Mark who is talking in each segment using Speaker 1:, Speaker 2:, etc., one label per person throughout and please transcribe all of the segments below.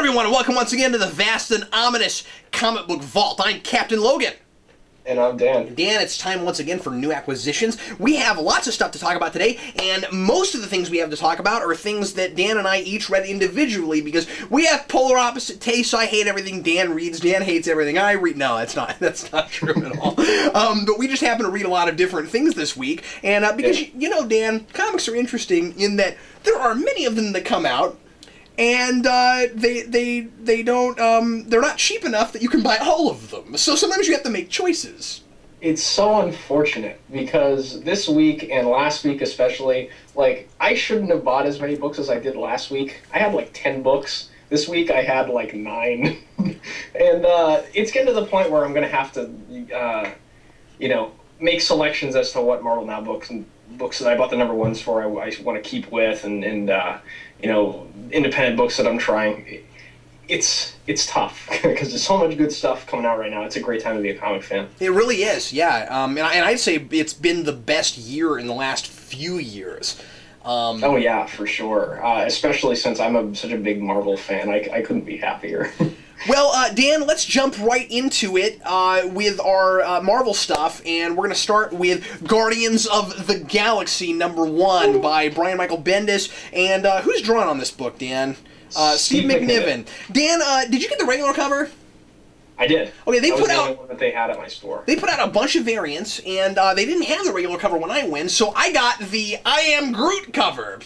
Speaker 1: everyone, and welcome once again to the vast and ominous comic book vault. I'm Captain Logan.
Speaker 2: And I'm Dan.
Speaker 1: Dan, it's time once again for new acquisitions. We have lots of stuff to talk about today, and most of the things we have to talk about are things that Dan and I each read individually, because we have polar opposite tastes. I hate everything Dan reads. Dan hates everything I read. No, that's not true at all. But we just happen to read a lot of different things this week, and because, you know, Dan, comics are interesting in that there are many of them that come out, and they don't they're not cheap enough that you can buy all of them. So sometimes you have to make choices.
Speaker 2: It's so unfortunate because this week and last week especially, like, I shouldn't have bought as many books as I did last week. I had like 10 books. This week I had like 9. And it's getting to the point where I'm going to have to make selections as to what Marvel Now books that I bought the number ones for I want to keep with, and independent books that I'm trying. It's tough because there's so much good stuff coming out right now. It's a great time to be a comic fan.
Speaker 1: It really is, yeah. And I'd say it's been the best year in the last few years.
Speaker 2: Oh yeah, for sure. Especially since I'm such a big Marvel fan, I couldn't be happier.
Speaker 1: Well, Dan, let's jump right into it with our Marvel stuff, and we're going to start with Guardians of the Galaxy #1 by Brian Michael Bendis. And who's drawing on this book, Dan? Steve McNiven. Dan, did you get the regular cover?
Speaker 2: I did.
Speaker 1: Okay,
Speaker 2: that was the only one that they had at my store.
Speaker 1: They put out a bunch of variants, and they didn't have the regular cover when I went, so I got the I Am Groot cover.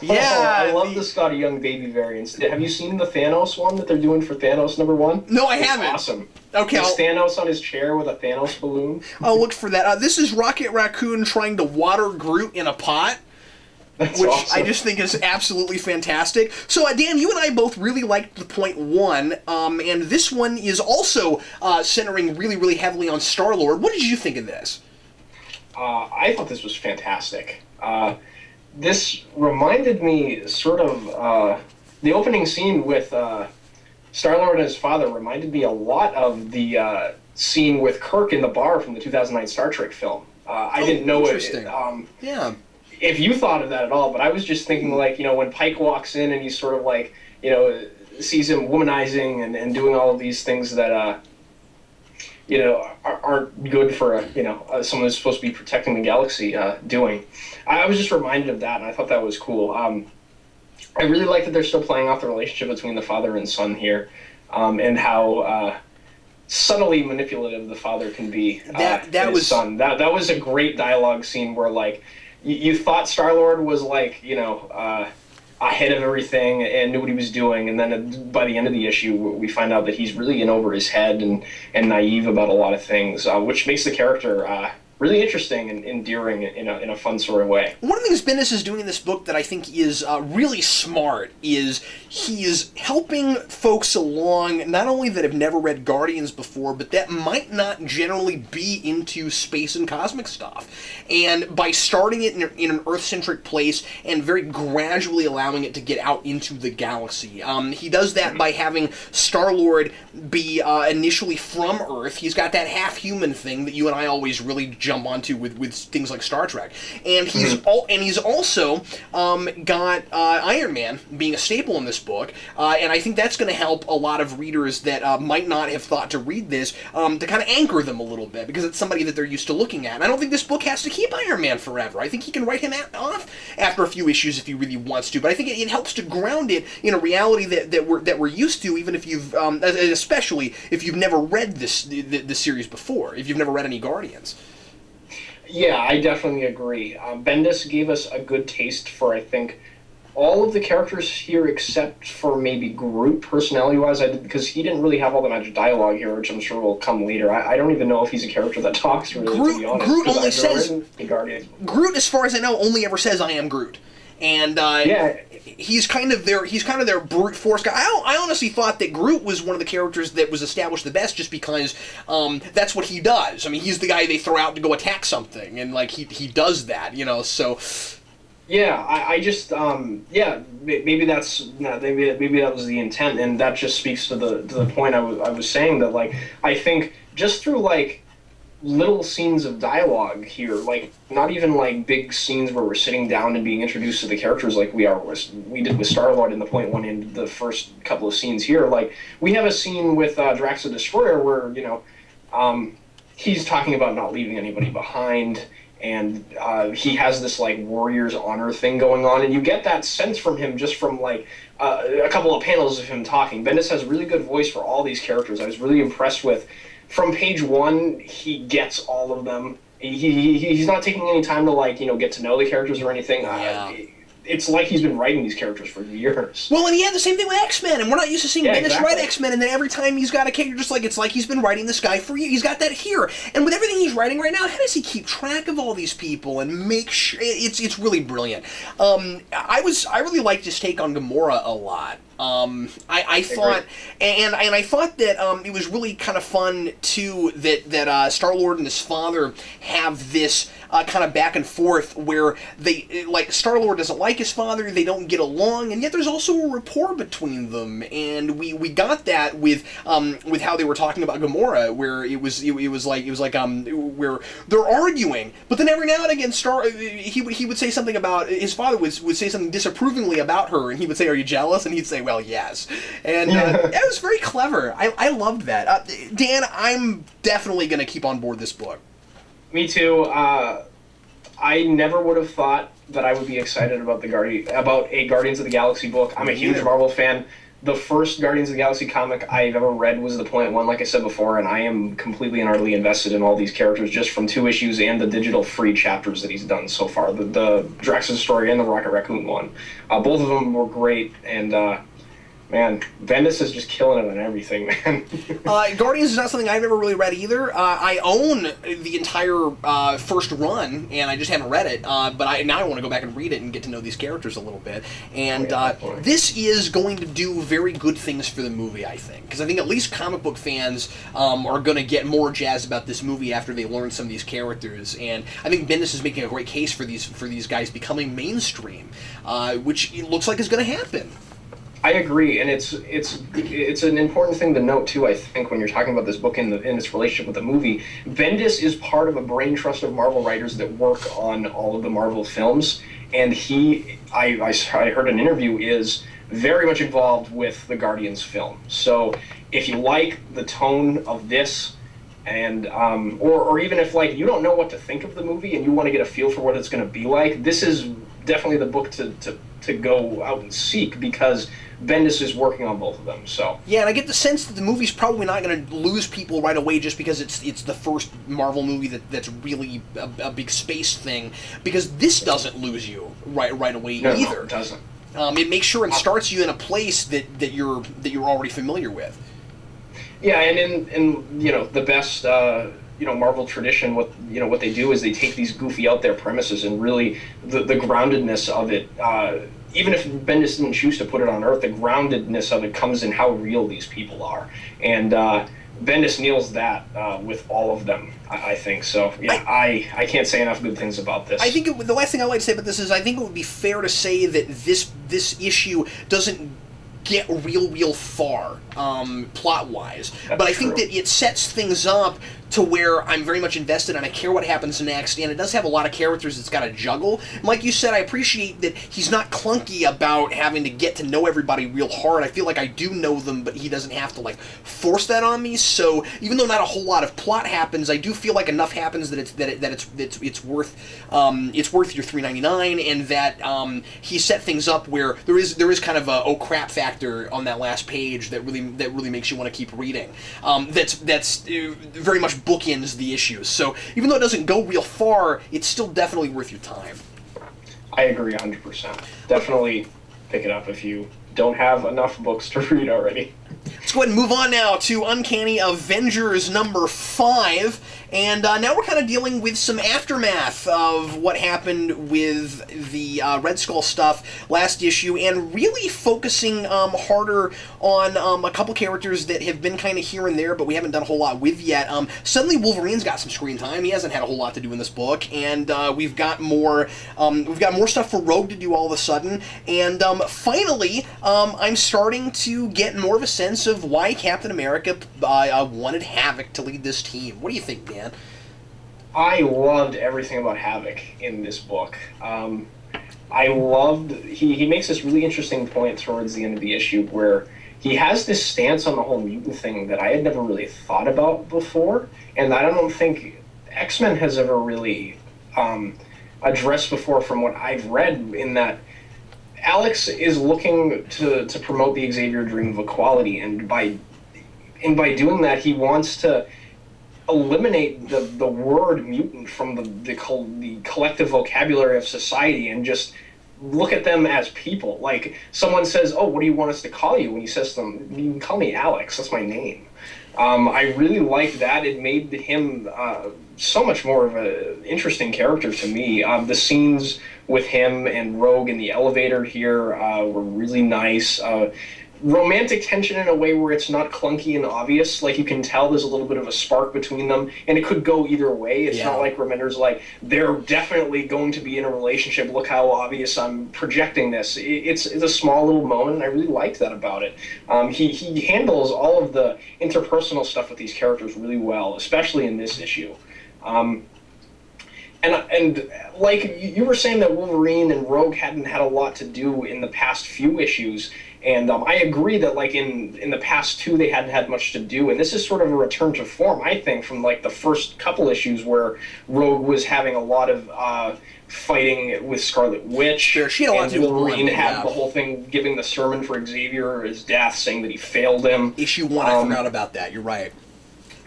Speaker 1: Yeah,
Speaker 2: I love the Scotty Young baby variants. Have you seen the Thanos one that they're doing for Thanos #1?
Speaker 1: No, I haven't.
Speaker 2: Awesome.
Speaker 1: Okay,
Speaker 2: it's Thanos on his chair with a Thanos balloon.
Speaker 1: I'll look for that. This is Rocket Raccoon trying to water Groot in a pot.
Speaker 2: That's
Speaker 1: which
Speaker 2: awesome.
Speaker 1: I just think is absolutely fantastic. So, Dan, you and I both really liked the .1, and this one is also centering really, really heavily on Star-Lord. What did you think of this?
Speaker 2: I thought this was fantastic. This reminded me sort of, the opening scene with Star-Lord and his father reminded me a lot of the scene with Kirk in the bar from the 2009 Star Trek film. I didn't know
Speaker 1: interesting. Yeah.
Speaker 2: If you thought of that at all, but I was just thinking, like, when Pike walks in and he's sort of like, sees him womanizing and doing all of these things that, aren't good for, someone who's supposed to be protecting the galaxy doing. I was just reminded of that, and I thought that was cool. I really like that they're still playing off the relationship between the father and son here, and how subtly manipulative the father can be that was son. That was a great dialogue scene where, like, you thought Star-Lord was, like, ahead of everything and knew what he was doing, and then by the end of the issue, we find out that he's really in over his head and naive about a lot of things, which makes the character really interesting and endearing in a fun sort of way.
Speaker 1: One of the things Bendis is doing in this book that I think is really smart is he is helping folks along, not only that have never read Guardians before, but that might not generally be into space and cosmic stuff. And by starting it in an Earth-centric place and very gradually allowing it to get out into the galaxy. He does that by having Star-Lord be initially from Earth. He's got that half-human thing that you and I always really jump onto with things like Star Trek, and he's also got Iron Man being a staple in this book, and I think that's going to help a lot of readers that might not have thought to read this to kind of anchor them a little bit, because it's somebody that they're used to looking at. And I don't think this book has to keep Iron Man forever. I think he can write him off after a few issues if he really wants to, but I think it helps to ground it in a reality that we're used to, even if you've especially if you've never read the series before, if you've never read any Guardians.
Speaker 2: Yeah, I definitely agree. Bendis gave us a good taste for, I think, all of the characters here except for maybe Groot, personality-wise, because he didn't really have all that much dialogue here, which I'm sure will come later. I don't even know if he's a character that talks, really, to be honest.
Speaker 1: Groot only says...
Speaker 2: Groot,
Speaker 1: as far as I know, only ever says, "I am Groot." And he's kind of their brute force guy. I honestly thought that Groot was one of the characters that was established the best, just because that's what he does. I mean, he's the guy they throw out to go attack something, and like he does that, so.
Speaker 2: Yeah, I just maybe that was the intent, and that just speaks to the point I was saying, that, like, I think just through, like, little scenes of dialogue here, like not even like big scenes where we're sitting down and being introduced to the characters like we did with Star-Lord in the Point One and the first couple of scenes here. Like we have a scene with Drax the Destroyer where he's talking about not leaving anybody behind, and he has this like warrior's honor thing going on, and you get that sense from him just from like a couple of panels of him talking. Bendis has really good voice for all these characters. I was really impressed with. From page one, he gets all of them. He's not taking any time to get to know the characters or anything.
Speaker 1: Yeah.
Speaker 2: It's like he's been writing these characters for years.
Speaker 1: Well, and he had the same thing with X-Men, and we're not used to seeing Bendis
Speaker 2: exactly.
Speaker 1: write X-Men, and then every time he's got a character, just like it's like he's been writing this guy for years. He's got that here, and with everything he's writing right now, how does he keep track of all these people and make sure? It's really brilliant. I really liked his take on Gamora a lot. I thought, and I thought that it was really kind of fun too that Star-Lord and his father have this kind of back and forth where they like Star-Lord doesn't like his father, they don't get along, and yet there's also a rapport between them, and we got that with how they were talking about Gamora, where it was like where they're arguing, but then every now and again he would say something about his father would say something disapprovingly about her, and he would say, "Are you jealous?" And he'd say, "Well, yes." And it was very clever. I loved that. Dan, I'm definitely going to keep on board this book.
Speaker 2: Me too. I never would have thought that I would be excited about a Guardians of the Galaxy book. I'm a huge Marvel fan. The first Guardians of the Galaxy comic I've ever read was the Point One, like I said before, and I am completely and utterly invested in all these characters just from 2 issues and the digital free chapters that he's done so far. The Drax's story and the Rocket Raccoon one. Both of them were great, and man, Bendis is just killing it on everything, man.
Speaker 1: Guardians is not something I've ever really read either. I own the entire first run, and I just haven't read it. But now I want to go back and read it and get to know these characters a little bit. And this is going to do very good things for the movie, I think. Because I think at least comic book fans are going to get more jazzed about this movie after they learn some of these characters. And I think Bendis is making a great case for these guys becoming mainstream, which it looks like is going to happen.
Speaker 2: I agree, and it's an important thing to note too. I think when you're talking about this book in its relationship with the movie, Bendis is part of a brain trust of Marvel writers that work on all of the Marvel films, and I heard an interview is very much involved with the Guardians film. So if you like the tone of this, and or even if like you don't know what to think of the movie and you want to get a feel for what it's going to be like, this is definitely the book to go out and seek, because Bendis is working on both of them. So
Speaker 1: yeah, and I get the sense that the movie's probably not going to lose people right away just because it's the first Marvel movie that's really a big space thing, because this doesn't lose you right away either.
Speaker 2: No, it doesn't.
Speaker 1: It makes sure and starts you in a place that you're already familiar with.
Speaker 2: Yeah, and in the best Marvel tradition, what they do is they take these goofy out there premises and really the groundedness of it. Even if Bendis didn't choose to put it on Earth, the groundedness of it comes in how real these people are, and Bendis nails that with all of them. I think so. Yeah, I can't say enough good things about this.
Speaker 1: I think the last thing I'd like to say about this is I think it would be fair to say that this issue doesn't get real far plot-wise, but I think that it sets things up to where I'm very much invested and I care what happens next, and it does have a lot of characters it's got to juggle. And like you said, I appreciate that he's not clunky about having to get to know everybody real hard. I feel like I do know them, but he doesn't have to like force that on me. So even though not a whole lot of plot happens, I do feel like enough happens that it's worth your $3.99, and that he set things up where there is kind of a oh crap factor on that last page that really makes you want to keep reading. That's very much bookends the issues. So even though it doesn't go real far, it's still definitely worth your time.
Speaker 2: I agree 100%. Definitely pick it up if you don't have enough books to read already.
Speaker 1: Let's go ahead and move on now to Uncanny Avengers number 5. And now we're kind of dealing with some aftermath of what happened with the Red Skull stuff last issue, and really focusing harder on a couple characters that have been kind of here and there, but we haven't done a whole lot with yet. Suddenly Wolverine's got some screen time. He hasn't had a whole lot to do in this book, and we've got more stuff for Rogue to do all of a sudden. And finally, I'm starting to get more of a sense of why Captain America wanted Havoc to lead this team. What do you think, Dan?
Speaker 2: I loved everything about Havoc in this book. I loved he makes this really interesting point towards the end of the issue where he has this stance on the whole mutant thing that I had never really thought about before, and I don't think X-Men has ever really addressed before from what I've read, in that Alex is looking to promote the Xavier dream of equality, and by doing that, he wants to eliminate the word mutant from the collective vocabulary of society and just look at them as people. Like, someone says, "Oh, what do you want us to call you?" When he says to them, "You can call me Alex. That's my name." I really liked that. It made him so much more of an interesting character to me. The scenes with him and Rogue in the elevator here were really nice. Romantic tension in a way where it's not clunky and obvious. Like, you can tell there's a little bit of a spark between them, and it could go either way. It's not like Remender's like, they're definitely going to be in a relationship, look how obvious I'm projecting this. It's a small little moment, and I really liked that about it. He handles all of the interpersonal stuff with these characters really well, especially in this issue. And like you were saying that Wolverine and Rogue hadn't had a lot to do in the past few issues, and I agree that, like, in the past two they hadn't had much to do, and this is sort of a return to form, I think, from like the first couple issues where Rogue was having a lot of fighting with Scarlet Witch.
Speaker 1: Sure, she had a lot to do with
Speaker 2: Wolverine had the whole thing giving the sermon for Xavier, his death, saying that he failed him.
Speaker 1: Issue 1, I forgot about that. You're right.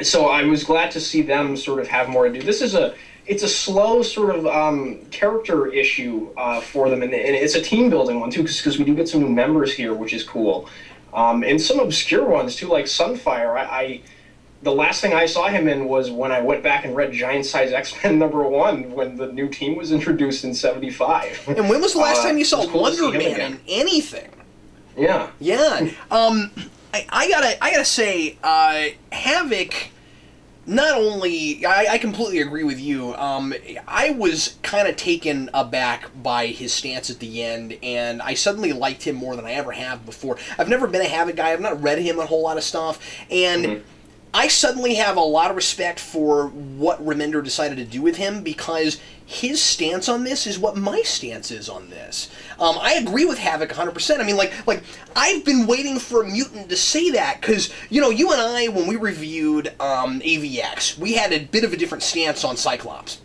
Speaker 2: So I was glad to see them sort of have more to do. This is it's a slow sort of character issue for them, and it's a team-building one, too, because we do get some new members here, which is cool. And some obscure ones, too, like Sunfire. The last thing I saw him in was when I went back and read Giant Size X-Men #1, when the new team was introduced in '75.
Speaker 1: And when was the last time you saw Wonder Man in anything?
Speaker 2: Yeah.
Speaker 1: Yeah. I gotta say, Havoc... Not only, I completely agree with you, I was kind of taken aback by his stance at the end, and I suddenly liked him more than I ever have before. I've never been a Havoc guy, I've not read him a whole lot of stuff, and I suddenly have a lot of respect for what Remender decided to do with him, because his stance on this is what my stance is on this. I agree with Havoc 100%. I mean, like I've been waiting for a mutant to say that, because, you and I, when we reviewed AVX, we had a bit of a different stance on Cyclops.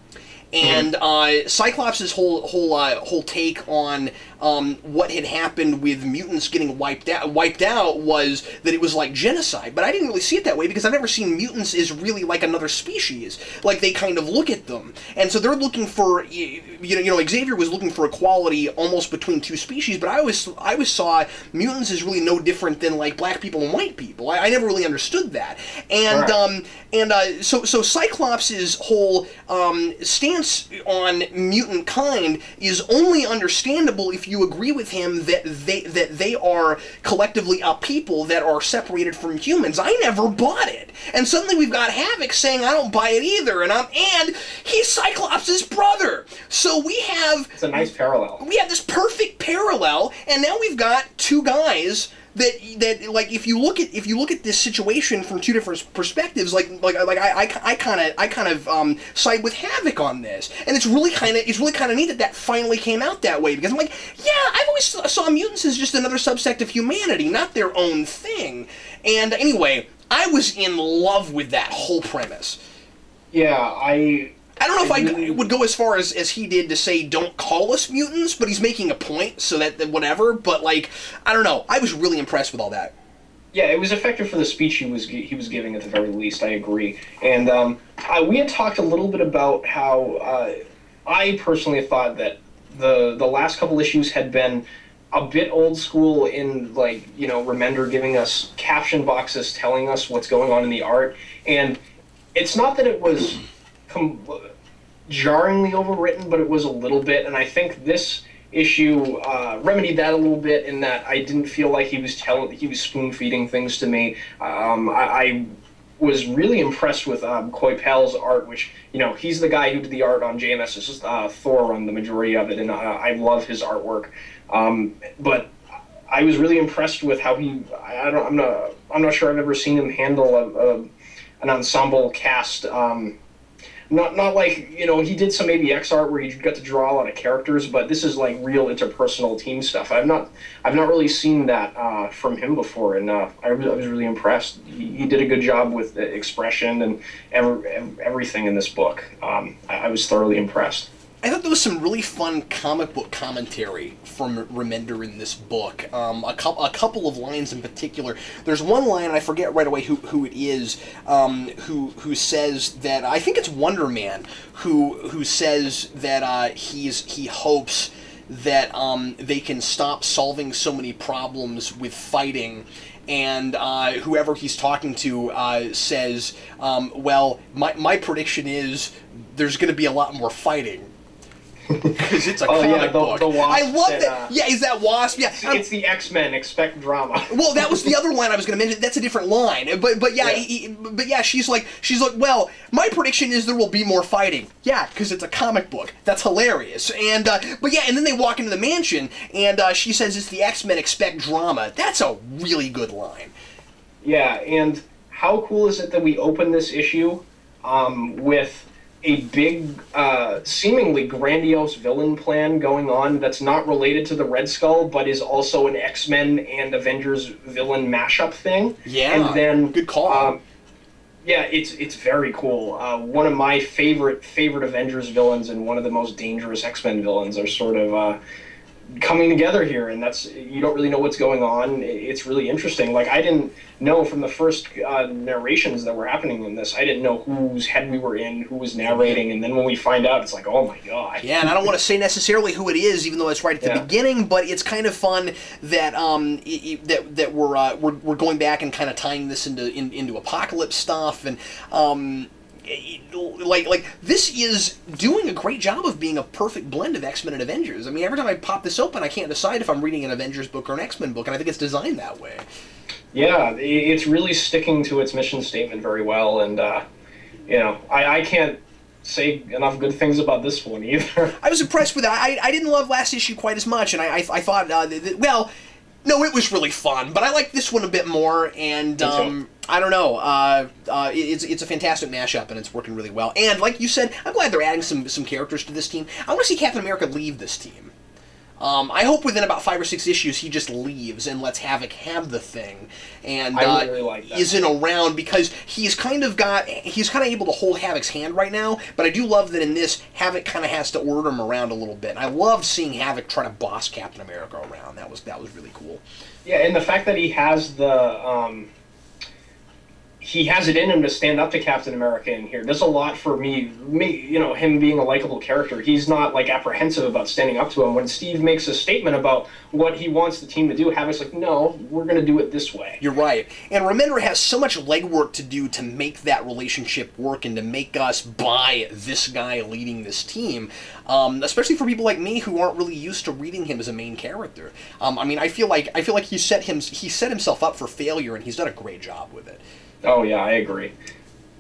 Speaker 1: And Cyclops' whole take on what had happened with mutants getting wiped out was that it was like genocide. But I didn't really see it that way, because I've never seen mutants as really like another species. Like, they kind of look at them, and so they're looking for, Xavier was looking for equality almost between two species. But I always saw mutants as really no different than like black people and white people. I never really understood that. And so Cyclops' whole stance on mutant kind is only understandable if you agree with him that they are collectively a people that are separated from humans. I never bought it, and suddenly we've got Havoc saying I don't buy it either, and he's Cyclops' brother. So it's
Speaker 2: a nice parallel. We have
Speaker 1: this perfect parallel, and now we've got two guys that like, if you look at this situation from two different perspectives, I kind of side with Havoc on this, and it's really kind of neat that finally came out that way, because I'm like, yeah, I've always saw mutants as just another subsect of humanity, not their own thing. And anyway, I was in love with that whole premise.
Speaker 2: Yeah,
Speaker 1: I don't know if I would go as far as he did to say, don't call us mutants, but he's making a point, so that whatever, but, like, I don't know. I was really impressed with all that.
Speaker 2: Yeah, it was effective for the speech he was giving at the very least, I agree. And we had talked a little bit about how I personally thought that the last couple issues had been a bit old school in, like, Remender giving us caption boxes telling us what's going on in the art. And it's not that it was jarringly overwritten, but it was a little bit, and I think this issue remedied that a little bit, in that I didn't feel like he was spoon-feeding things to me. I was really impressed with Coy Pell's art, which, he's the guy who did the art on JMS's Thor on the majority of it, and I love his artwork. But I was really impressed with how I'm not sure I've ever seen him handle an ensemble cast not like, he did some ABX art where he got to draw a lot of characters, but this is like real interpersonal team stuff. I've not really seen that from him before, and I was really impressed. He did a good job with the expression and everything in this book. I was thoroughly impressed.
Speaker 1: I thought there was some really fun comic book commentary from Remender in this book. A couple of lines in particular. There's one line, and I forget right away who it is, who says that, I think it's Wonder Man, who says that he hopes that they can stop solving so many problems with fighting. And whoever he's talking to says, well, my prediction is there's going to be a lot more fighting. Because it's a comic book.
Speaker 2: The Wasp
Speaker 1: I love that. Yeah, is that Wasp? Yeah,
Speaker 2: it's the X-Men. Expect drama.
Speaker 1: Well, that was the other line I was going to mention. That's a different line. But yeah, she's like, well, my prediction is there will be more fighting. Yeah, because it's a comic book. That's hilarious. And but yeah, and then they walk into the mansion, and she says it's the X-Men. Expect drama. That's a really good line.
Speaker 2: Yeah, and how cool is it that we open this issue with a big, seemingly grandiose villain plan going on that's not related to the Red Skull, but is also an X-Men and Avengers villain mashup thing.
Speaker 1: Yeah,
Speaker 2: and then
Speaker 1: good call.
Speaker 2: Yeah, it's very cool. One of my favorite Avengers villains and one of the most dangerous X-Men villains are sort of coming together here, and you don't really know what's going on. It's really interesting. Like, I didn't know from the first narrations that were happening in this, I didn't know whose head we were in, who was narrating, and then when we find out, it's like, oh my god.
Speaker 1: Yeah, and I don't want to say necessarily who it is, even though it's right at the beginning, but it's kind of fun that that we're going back and kind of tying this into Apocalypse stuff, and like this is doing a great job of being a perfect blend of X-Men and Avengers. I mean, every time I pop this open, I can't decide if I'm reading an Avengers book or an X-Men book, and I think it's designed that way.
Speaker 2: Yeah, it's really sticking to its mission statement very well, and I can't say enough good things about this one either.
Speaker 1: I was impressed with that. I didn't love last issue quite as much, and I thought, well, no, it was really fun, but I like this one a bit more, and I don't know. It's a fantastic mashup, and it's working really well. And like you said, I'm glad they're adding some characters to this team. I want to see Captain America leave this team. I hope within about 5 or 6 issues he just leaves and lets Havoc have the thing, and
Speaker 2: I really like that.
Speaker 1: Isn't around, because he's kind of able to hold Havoc's hand right now. But I do love that in this, Havoc kind of has to order him around a little bit. And I loved seeing Havoc try to boss Captain America around. That was really cool.
Speaker 2: Yeah, and the fact that he has he has it in him to stand up to Captain America in here. Does a lot for me, him being a likable character. He's not, like, apprehensive about standing up to him. When Steve makes a statement about what he wants the team to do, Havoc's like, no, we're going to do it this way.
Speaker 1: You're right. And Remender has so much legwork to do to make that relationship work and to make us buy this guy leading this team, especially for people like me who aren't really used to reading him as a main character. I mean, I feel like he set himself up for failure, and he's done a great job with it.
Speaker 2: Oh, yeah, I agree.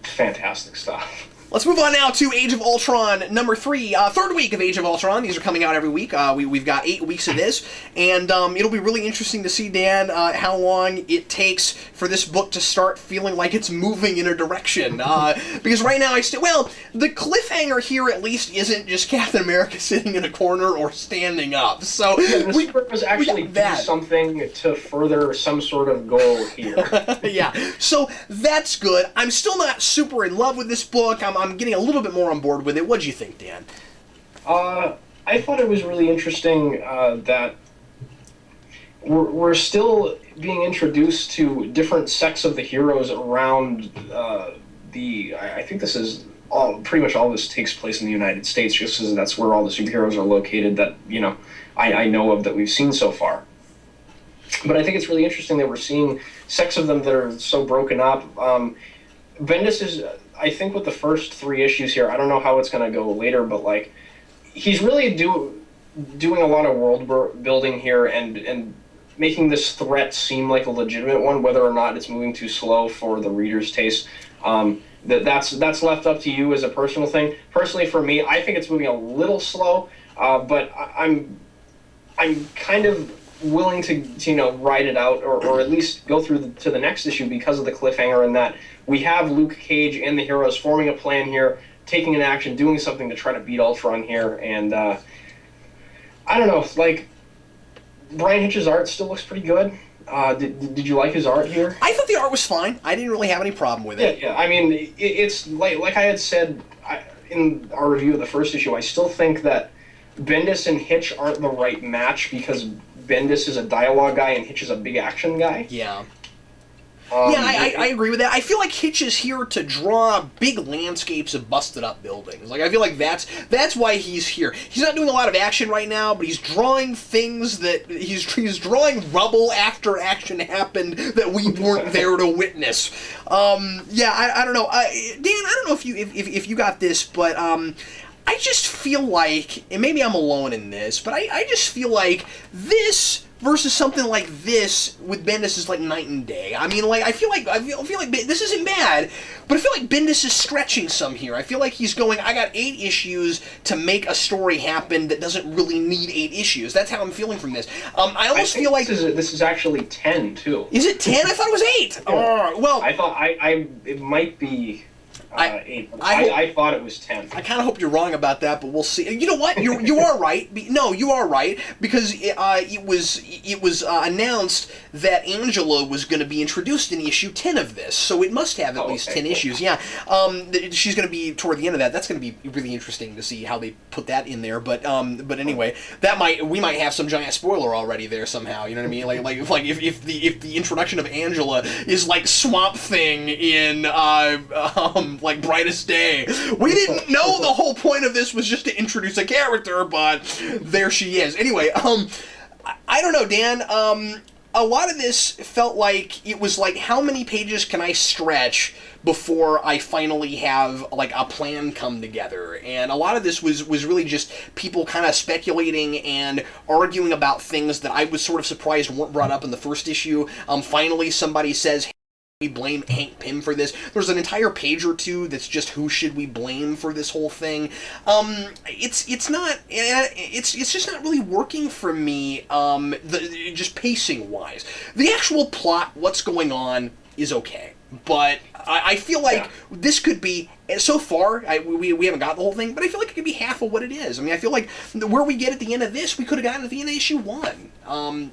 Speaker 2: Fantastic stuff.
Speaker 1: Let's move on now to Age of Ultron number 3, third week of Age of Ultron. These are coming out every week. We've got 8 weeks of this, and it'll be really interesting to see, Dan, how long it takes for this book to start feeling like it's moving in a direction. Because right now, the cliffhanger here at least isn't just Captain America sitting in a corner or standing up. So
Speaker 2: this purpose actually do something to further some sort of goal here.
Speaker 1: Yeah, so that's good. I'm still not super in love with this book. I'm getting a little bit more on board with it. What did you think, Dan?
Speaker 2: I thought it was really interesting that we're still being introduced to different sects of the heroes around I think this is pretty much all this takes place in the United States, just because that's where all the superheroes are located that, I know of that we've seen so far. But I think it's really interesting that we're seeing sects of them that are so broken up. Bendis is, I think, with the first 3 issues here, I don't know how it's going to go later, but like, he's really doing a lot of world building here and making this threat seem like a legitimate one, whether or not it's moving too slow for the reader's taste. That's left up to you as a personal thing. Personally, for me, I think it's moving a little slow, but I'm kind of willing to ride it out, or at least go through to the next issue because of the cliffhanger, and that we have Luke Cage and the heroes forming a plan here taking an action, doing something to try to beat Ultron here, and I don't know, like, Brian Hitch's art still looks pretty good. Did you like his art here?
Speaker 1: I thought the art was fine. I didn't really have any problem with it.
Speaker 2: Yeah. I mean, it's like I had said in our review of the first issue, I still think that Bendis and Hitch aren't the right match because Bendis is a dialogue guy and Hitch is a big action guy.
Speaker 1: Yeah. I agree with that. I feel like Hitch is here to draw big landscapes of busted up buildings. Like, I feel like that's why he's here. He's not doing a lot of action right now, but he's drawing things that he's drawing rubble after action happened that we weren't there to witness. I don't know. Dan, I don't know if you got this, but I just feel like, and maybe I'm alone in this, but I just feel like this versus something like this with Bendis is like night and day. I mean, like I feel like this isn't bad, but I feel like Bendis is stretching some here. I feel like he's going, I got 8 issues to make a story happen that doesn't really need 8 issues. That's how I'm feeling from this. I almost feel like
Speaker 2: this is actually 10 too.
Speaker 1: Is it 10? I thought it was 8. Oh, well,
Speaker 2: I thought it might be. 8. I thought it was 10.
Speaker 1: I kind of hope you're wrong about that, but we'll see. You know what? You are right. No, you are right, because it was announced that Angela was going to be introduced in issue 10 of this, so it must have at least 10 issues. Yeah, she's going to be toward the end of that. That's going to be really interesting to see how they put that in there. But anyway, we might have some giant spoiler already there somehow. You know what I mean? Like if the introduction of Angela is like Swamp Thing in like Brightest Day. We didn't know the whole point of this was just to introduce a character, but there she is. Anyway, I don't know, Dan. A lot of this felt like it was like, how many pages can I stretch before I finally have like a plan come together? And a lot of this was really just people kind of speculating and arguing about things that I was sort of surprised weren't brought up in the first issue. Finally, somebody says, we blame Hank Pym for this. There's an entire page or two that's just who should we blame for this whole thing. It's just not really working for me. Just pacing wise, the actual plot, what's going on, is okay, but I feel like this could be, so far, we haven't got the whole thing, but I feel like it could be half of what it is. I mean, I feel like where we get at the end of this, we could have gotten at the end of issue 1.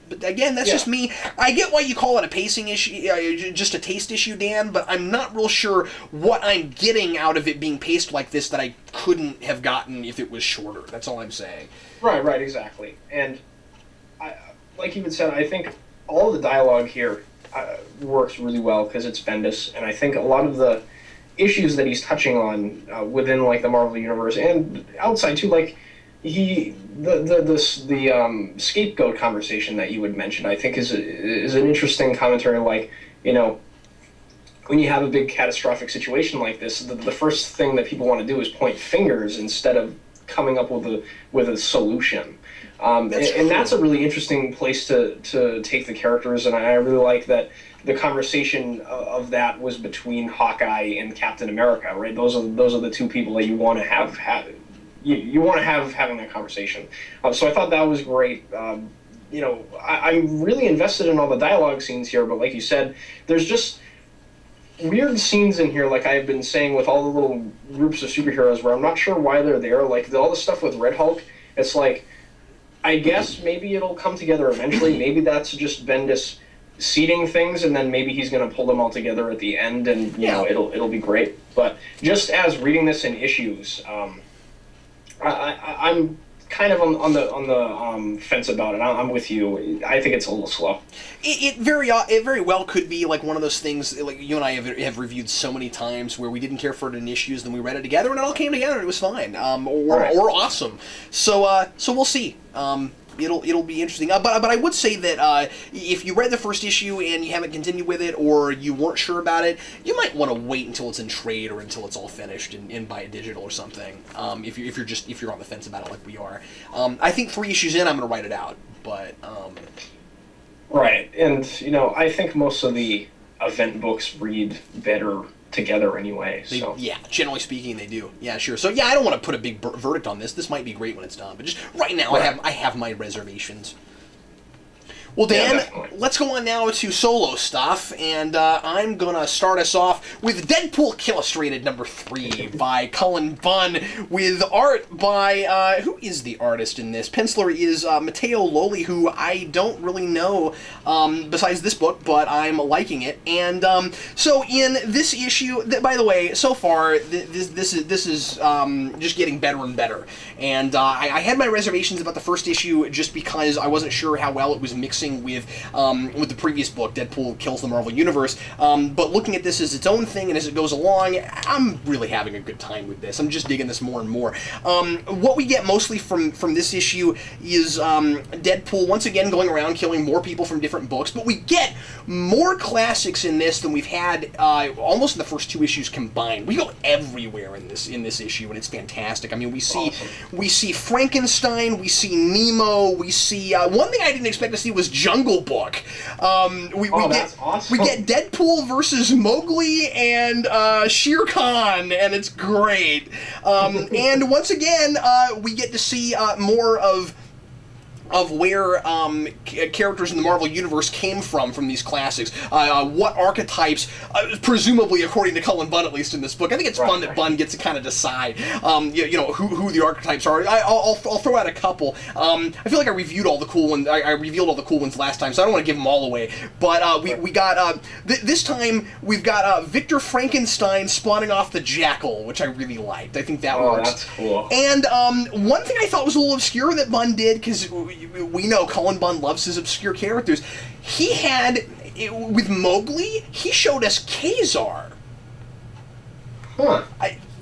Speaker 1: But again, that's just me. I get why you call it a pacing issue, just a taste issue, Dan, but I'm not real sure what I'm getting out of it being paced like this that I couldn't have gotten if it was shorter. That's all I'm saying.
Speaker 2: Right, exactly. And like you had said, I think all of the dialogue here works really well because it's Bendis, and I think a lot of the issues that he's touching on within like the Marvel universe and outside too, like the scapegoat conversation that you would mention, I think is an interesting commentary. Like, you know, when you have a big catastrophic situation like this, the first thing that people want to do is point fingers instead of coming up with a solution. And that's a really interesting place to take the characters, and I really like that the conversation of that was between Hawkeye and Captain America, right? Those are the two people that you want to have you want to have having that conversation. So I thought that was great. You know, I'm really invested in all the dialogue scenes here, but like you said, there's just weird scenes in here, like I've been saying, with all the little groups of superheroes where I'm not sure why they're there. Like all the stuff with Red Hulk, it's like, I guess maybe it'll come together eventually. Maybe that's just Bendis seeding things, and then maybe he's going to pull them all together at the end, and you know it'll be great. But just as reading this in issues, I'm kind of on the fence about it. I'm with you. I think it's a little slow.
Speaker 1: It very well could be like one of those things like you and I have reviewed so many times where we didn't care for it in issues, then we read it together and it all came together and it was fine, or awesome. So we'll see. It'll be interesting. But I would say that if you read the first issue and you haven't continued with it, or you weren't sure about it, you might want to wait until it's in trade or until it's all finished and buy it digital or something. If you're on the fence about it like we are. I think 3 issues in, I'm going to write it out. But
Speaker 2: right, and you know, I think most of the event books read better together anyway. So
Speaker 1: yeah, generally speaking, they do. Yeah, sure. So yeah, I don't want to put a big verdict on this. This might be great when it's done, but just right now, I have my reservations. Well, Dan,
Speaker 2: Yeah,
Speaker 1: let's go on now to solo stuff, and I'm going to start us off with Deadpool Killustrated number 3 by Cullen Bunn, with art by, who is the artist in this? Penciler is Matteo Loli, who I don't really know besides this book, but I'm liking it. And so in this issue, by the way, so far, this is just getting better and better. And I had my reservations about the first issue just because I wasn't sure how well it was mixing with the previous book, Deadpool Kills the Marvel Universe, but looking at this as its own thing and as it goes along, I'm really having a good time with this. I'm just digging this more and more. What we get mostly from this issue is Deadpool once again going around killing more people from different books, but we get more classics in this than we've had almost in the first 2 issues combined. We go everywhere in this issue, and it's fantastic. I mean, we see Frankenstein, we see Nemo, we see one thing I didn't expect to see was Jungle Book.
Speaker 2: That's awesome.
Speaker 1: We get Deadpool versus Mowgli and Shere Khan, and it's great. And once again, we get to see more of where characters in the Marvel Universe came from these classics. What archetypes, presumably according to Cullen Bunn, at least in this book. I think it's fun that Bunn gets to kind of decide, who the archetypes are. I'll throw out a couple. I feel like I reviewed all the cool ones. I revealed all the cool ones last time, so I don't want to give them all away. But we got this time we've got Victor Frankenstein spawning off the Jackal, which I really liked. I think that works.
Speaker 2: That's cool.
Speaker 1: And one thing I thought was a little obscure that Bunn did, because we know Cullen Bunn loves his obscure characters. He had, with Mowgli, he showed us Kazar.
Speaker 2: Huh.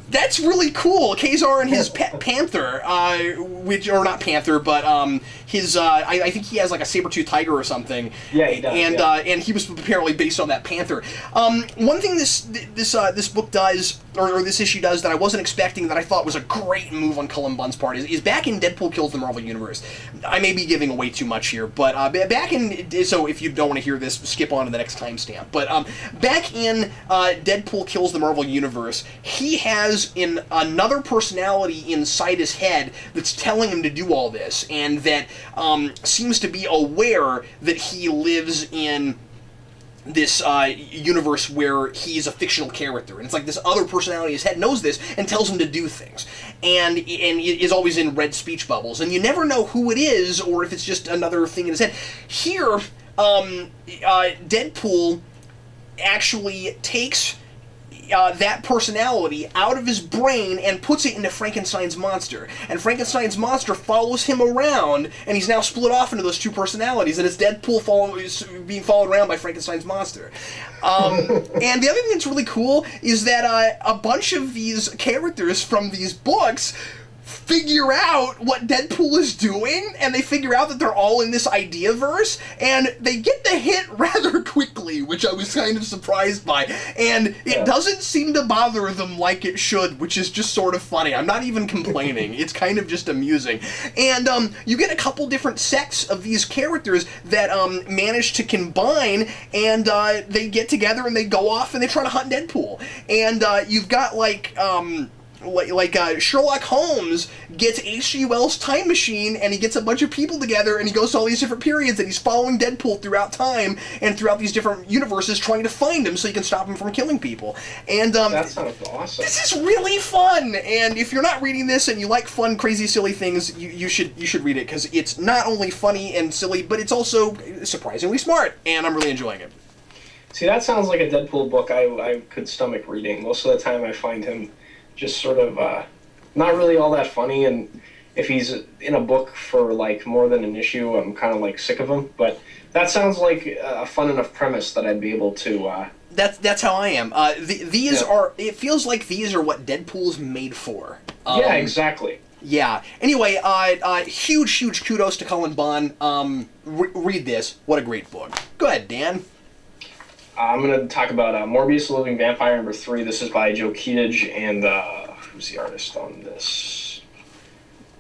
Speaker 1: That's really cool. Kazar and his pet panther, or not panther, but his, I think he has like a saber-toothed tiger or something.
Speaker 2: Yeah, he does.
Speaker 1: And he was apparently based on that panther. One thing this book does, or this issue does, that I wasn't expecting, that I thought was a great move on Cullen Bunn's part, is back in Deadpool Kills the Marvel Universe. I may be giving away too much here, but back in, so if you don't want to hear this, skip on to the next timestamp. But back in Deadpool Kills the Marvel Universe, he has in another personality inside his head that's telling him to do all this, and that seems to be aware that he lives in this universe where he's a fictional character, and it's like this other personality in his head knows this and tells him to do things, and is always in red speech bubbles, and you never know who it is or if it's just another thing in his head. Here, Deadpool actually takes that personality out of his brain and puts it into Frankenstein's monster. And Frankenstein's monster follows him around, and he's now split off into those 2 personalities, and it's Deadpool being followed around by Frankenstein's monster. And the other thing that's really cool is that a bunch of these characters from these books figure out what Deadpool is doing, and they figure out that they're all in this idea-verse, and they get the hint rather quickly, which I was kind of surprised by, and it doesn't seem to bother them like it should, which is just sort of funny. I'm not even complaining. It's kind of just amusing. And you get a couple different sects of these characters that manage to combine, and they get together and they go off and they try to hunt Deadpool. And you've got like Sherlock Holmes gets H.G. Wells' time machine, and he gets a bunch of people together, and he goes to all these different periods, and he's following Deadpool throughout time and throughout these different universes, trying to find him so he can stop him from killing people. And
Speaker 2: that sounds awesome.
Speaker 1: This is really fun, and if you're not reading this and you like fun, crazy, silly things, you should read it, because it's not only funny and silly, but it's also surprisingly smart, and I'm really enjoying it.
Speaker 2: See, that sounds like a Deadpool book I could stomach reading. Most of the time I find him just sort of not really all that funny, and if he's in a book for like more than an issue, I'm kind of like sick of him. But that sounds like a fun enough premise that I'd be able to.
Speaker 1: That's how I am. These are. It feels like these are what Deadpool's made for.
Speaker 2: Yeah, exactly.
Speaker 1: Yeah. Anyway, huge kudos to Cullen Bunn. Read this. What a great book. Go ahead, Dan.
Speaker 2: I'm going to talk about Morbius, the Living Vampire, number 3. This is by Joe Keatage, and who's the artist on this?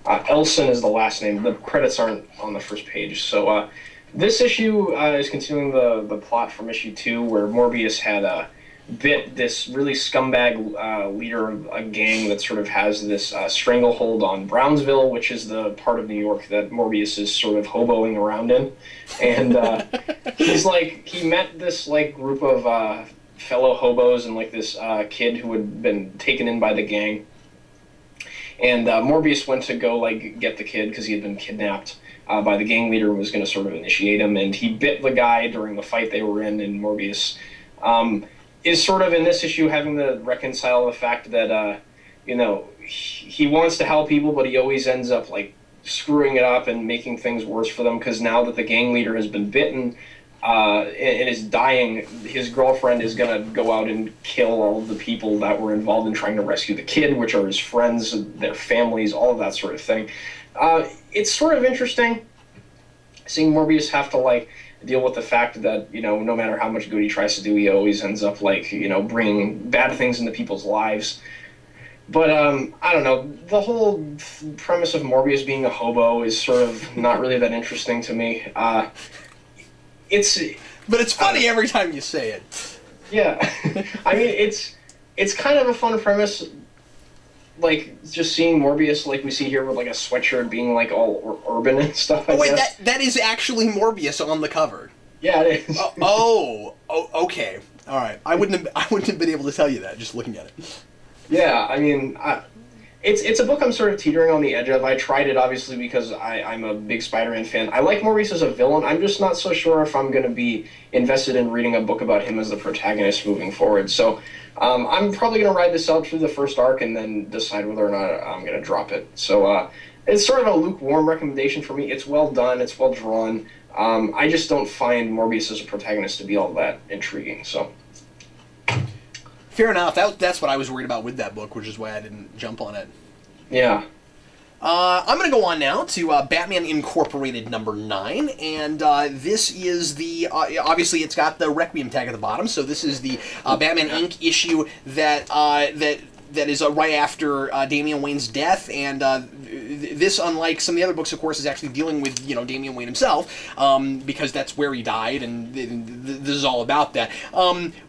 Speaker 2: Elson is the last name. The credits aren't on the first page. So this issue is continuing the plot from issue 2, where Morbius had bit this really scumbag leader of a gang that sort of has this stranglehold on Brownsville, which is the part of New York that Morbius is sort of hoboing around in. And he met this like group of fellow hobos and like this kid who had been taken in by the gang. And Morbius went to go like get the kid because he had been kidnapped by the gang leader and was going to sort of initiate him. And he bit the guy during the fight they were in, and Morbius is sort of in this issue having to reconcile the fact that he wants to help people, but he always ends up like screwing it up and making things worse for them, because now that the gang leader has been bitten and is dying, his girlfriend is going to go out and kill all of the people that were involved in trying to rescue the kid, which are his friends, their families, all of that sort of thing. It's sort of interesting seeing Morbius have to like deal with the fact that, no matter how much good he tries to do, he always ends up like, bringing bad things into people's lives. But I don't know, the whole premise of Morbius being a hobo is sort of not really that interesting to me. But
Speaker 1: it's funny every time you say it.
Speaker 2: Yeah. I mean, it's kind of a fun premise, like, just seeing Morbius like we see here with, like, a sweatshirt being, like, all urban and stuff, I guess.
Speaker 1: That is actually Morbius on the cover.
Speaker 2: Yeah, it is.
Speaker 1: Okay. All right. I wouldn't have been able to tell you that, just looking at it.
Speaker 2: Yeah, I mean, it's a book I'm sort of teetering on the edge of. I tried it, obviously, because I'm a big Spider-Man fan. I like Morbius as a villain. I'm just not so sure if I'm going to be invested in reading a book about him as the protagonist moving forward. So I'm probably going to ride this out through the first arc and then decide whether or not I'm going to drop it. So it's sort of a lukewarm recommendation for me. It's well done. It's well drawn. I just don't find Morbius as a protagonist to be all that intriguing. So.
Speaker 1: Fair enough. That's what I was worried about with that book, which is why I didn't jump on it.
Speaker 2: Yeah.
Speaker 1: I'm going to go on now to Batman Incorporated number 9, and this is the, obviously it's got the Requiem tag at the bottom, so this is the Batman Inc. issue that is right after Damian Wayne's death, and this, unlike some of the other books, of course, is actually dealing with, Damian Wayne himself, because that's where he died, and this is all about that.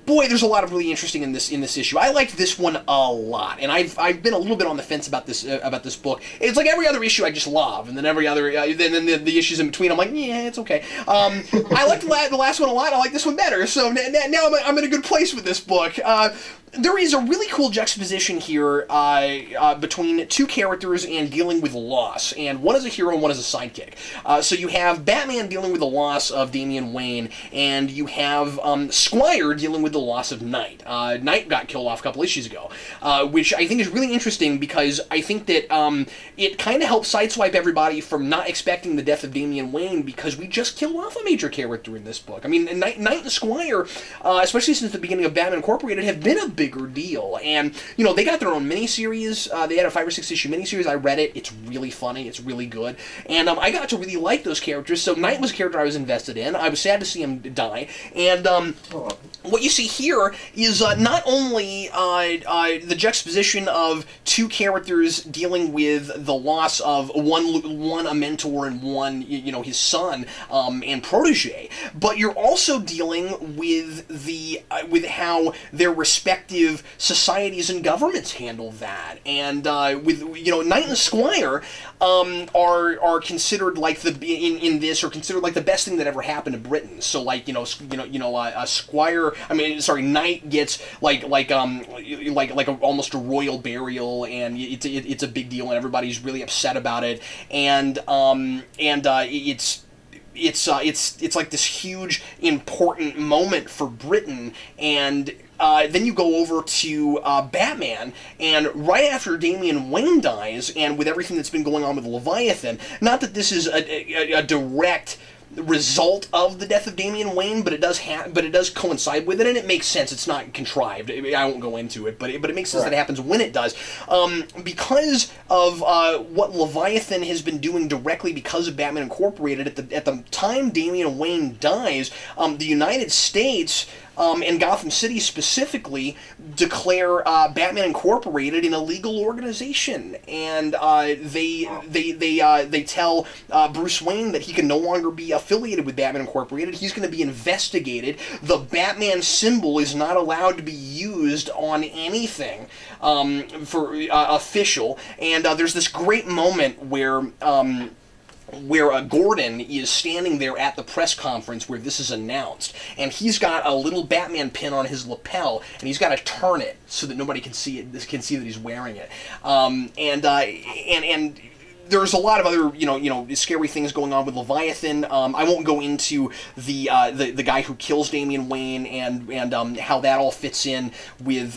Speaker 1: Boy, there's a lot of really interesting in this issue. I liked this one a lot, and I've been a little bit on the fence about this book. It's like every other issue I just love, and then every other then the issues in between I'm like, yeah, it's okay. I liked the last one a lot. I like this one better. So now I'm in a good place with this book. There is a really cool juxtaposition here between two characters and dealing with loss, and one is a hero and one is a sidekick. So you have Batman dealing with the loss of Damian Wayne, and you have Squire dealing with the loss of Knight. Knight got killed off a couple issues ago, which I think is really interesting because I think that it kind of helps sideswipe everybody from not expecting the death of Damian Wayne, because we just killed off a major character in this book. I mean, Knight and Squire, especially since the beginning of Batman Incorporated, have been a bigger deal. And, they got their own miniseries. They had a 5 or 6 issue miniseries. I read it. It's really funny. It's really good. And I got to really like those characters. So Knight was a character I was invested in. I was sad to see him die. And what you see here is not only the juxtaposition of two characters dealing with the loss of one a mentor and one his son and protege, but you're also dealing with with how their respective societies and governments handle that. And with Knight and Squire are considered like in this, or considered like the best thing that ever happened to Britain. So like Squire, Knight gets like almost a royal burial, and it's a big deal, and everybody's really upset about it, and it's like this huge important moment for Britain. And then you go over to Batman, and right after Damian Wayne dies, and with everything that's been going on with Leviathan, not that this is a direct result of the death of Damian Wayne, but it does coincide with it, and it makes sense. It's not contrived. I won't go into it, but it makes sense that it happens when it does, because of what Leviathan has been doing directly because of Batman Incorporated. At the time Damian Wayne dies, the United States and Gotham City specifically declare Batman Incorporated an illegal organization, and they tell Bruce Wayne that he can no longer be affiliated with Batman Incorporated. He's going to be investigated. The Batman symbol is not allowed to be used on anything for official. And there's this great moment where Gordon is standing there at the press conference where this is announced, and he's got a little Batman pin on his lapel, and he's got to turn it so that nobody can see it. Can see that he's wearing it. And there's a lot of other scary things going on with Leviathan. I won't go into the guy who kills Damian Wayne and how that all fits in with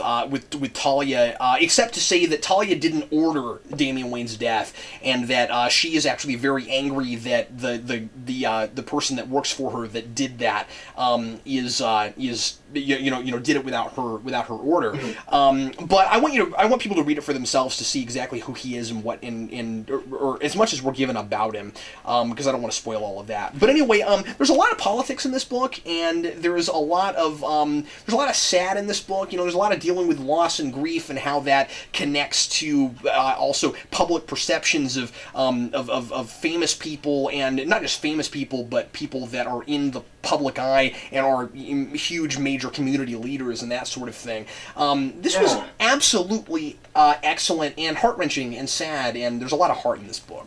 Speaker 1: Talia, except to say that Talia didn't order Damian Wayne's death, and that she is actually very angry that the person that works for her that did that is did it without her order. But I want people to read it for themselves to see exactly who he is and what or as much as we're given about him, because I don't want to spoil all of that. But anyway, there's a lot of politics in this book, and there's a lot of sad in this book. There's a lot of dealing with loss and grief and how that connects to also public perceptions of famous people, and not just famous people, but people that are in the public eye and are huge major community leaders and that sort of thing. This was absolutely excellent and heart-wrenching and sad, and there's a lot of heart in this book.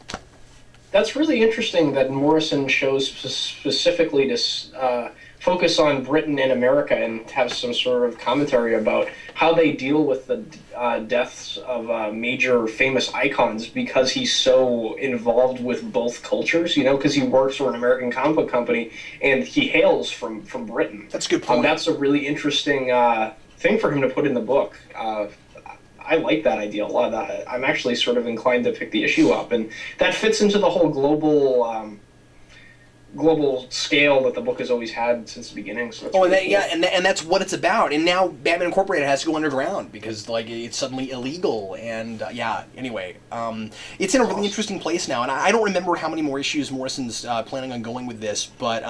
Speaker 2: That's really interesting that Morrison chose specifically to focus on Britain and America and have some sort of commentary about how they deal with the deaths of major famous icons, because he's so involved with both cultures, because he works for an American comic book company and he hails from Britain.
Speaker 1: That's a good point.
Speaker 2: That's a really interesting thing for him to put in the book. I like that idea a lot. I'm actually sort of inclined to pick the issue up, and that fits into the whole global scale that the book has always had since the beginning. So
Speaker 1: cool. And that's what it's about. And now Batman Incorporated has to go underground because it's suddenly illegal. And anyway, it's in a really interesting place now. And I don't remember how many more issues Morrison's planning on going with this, but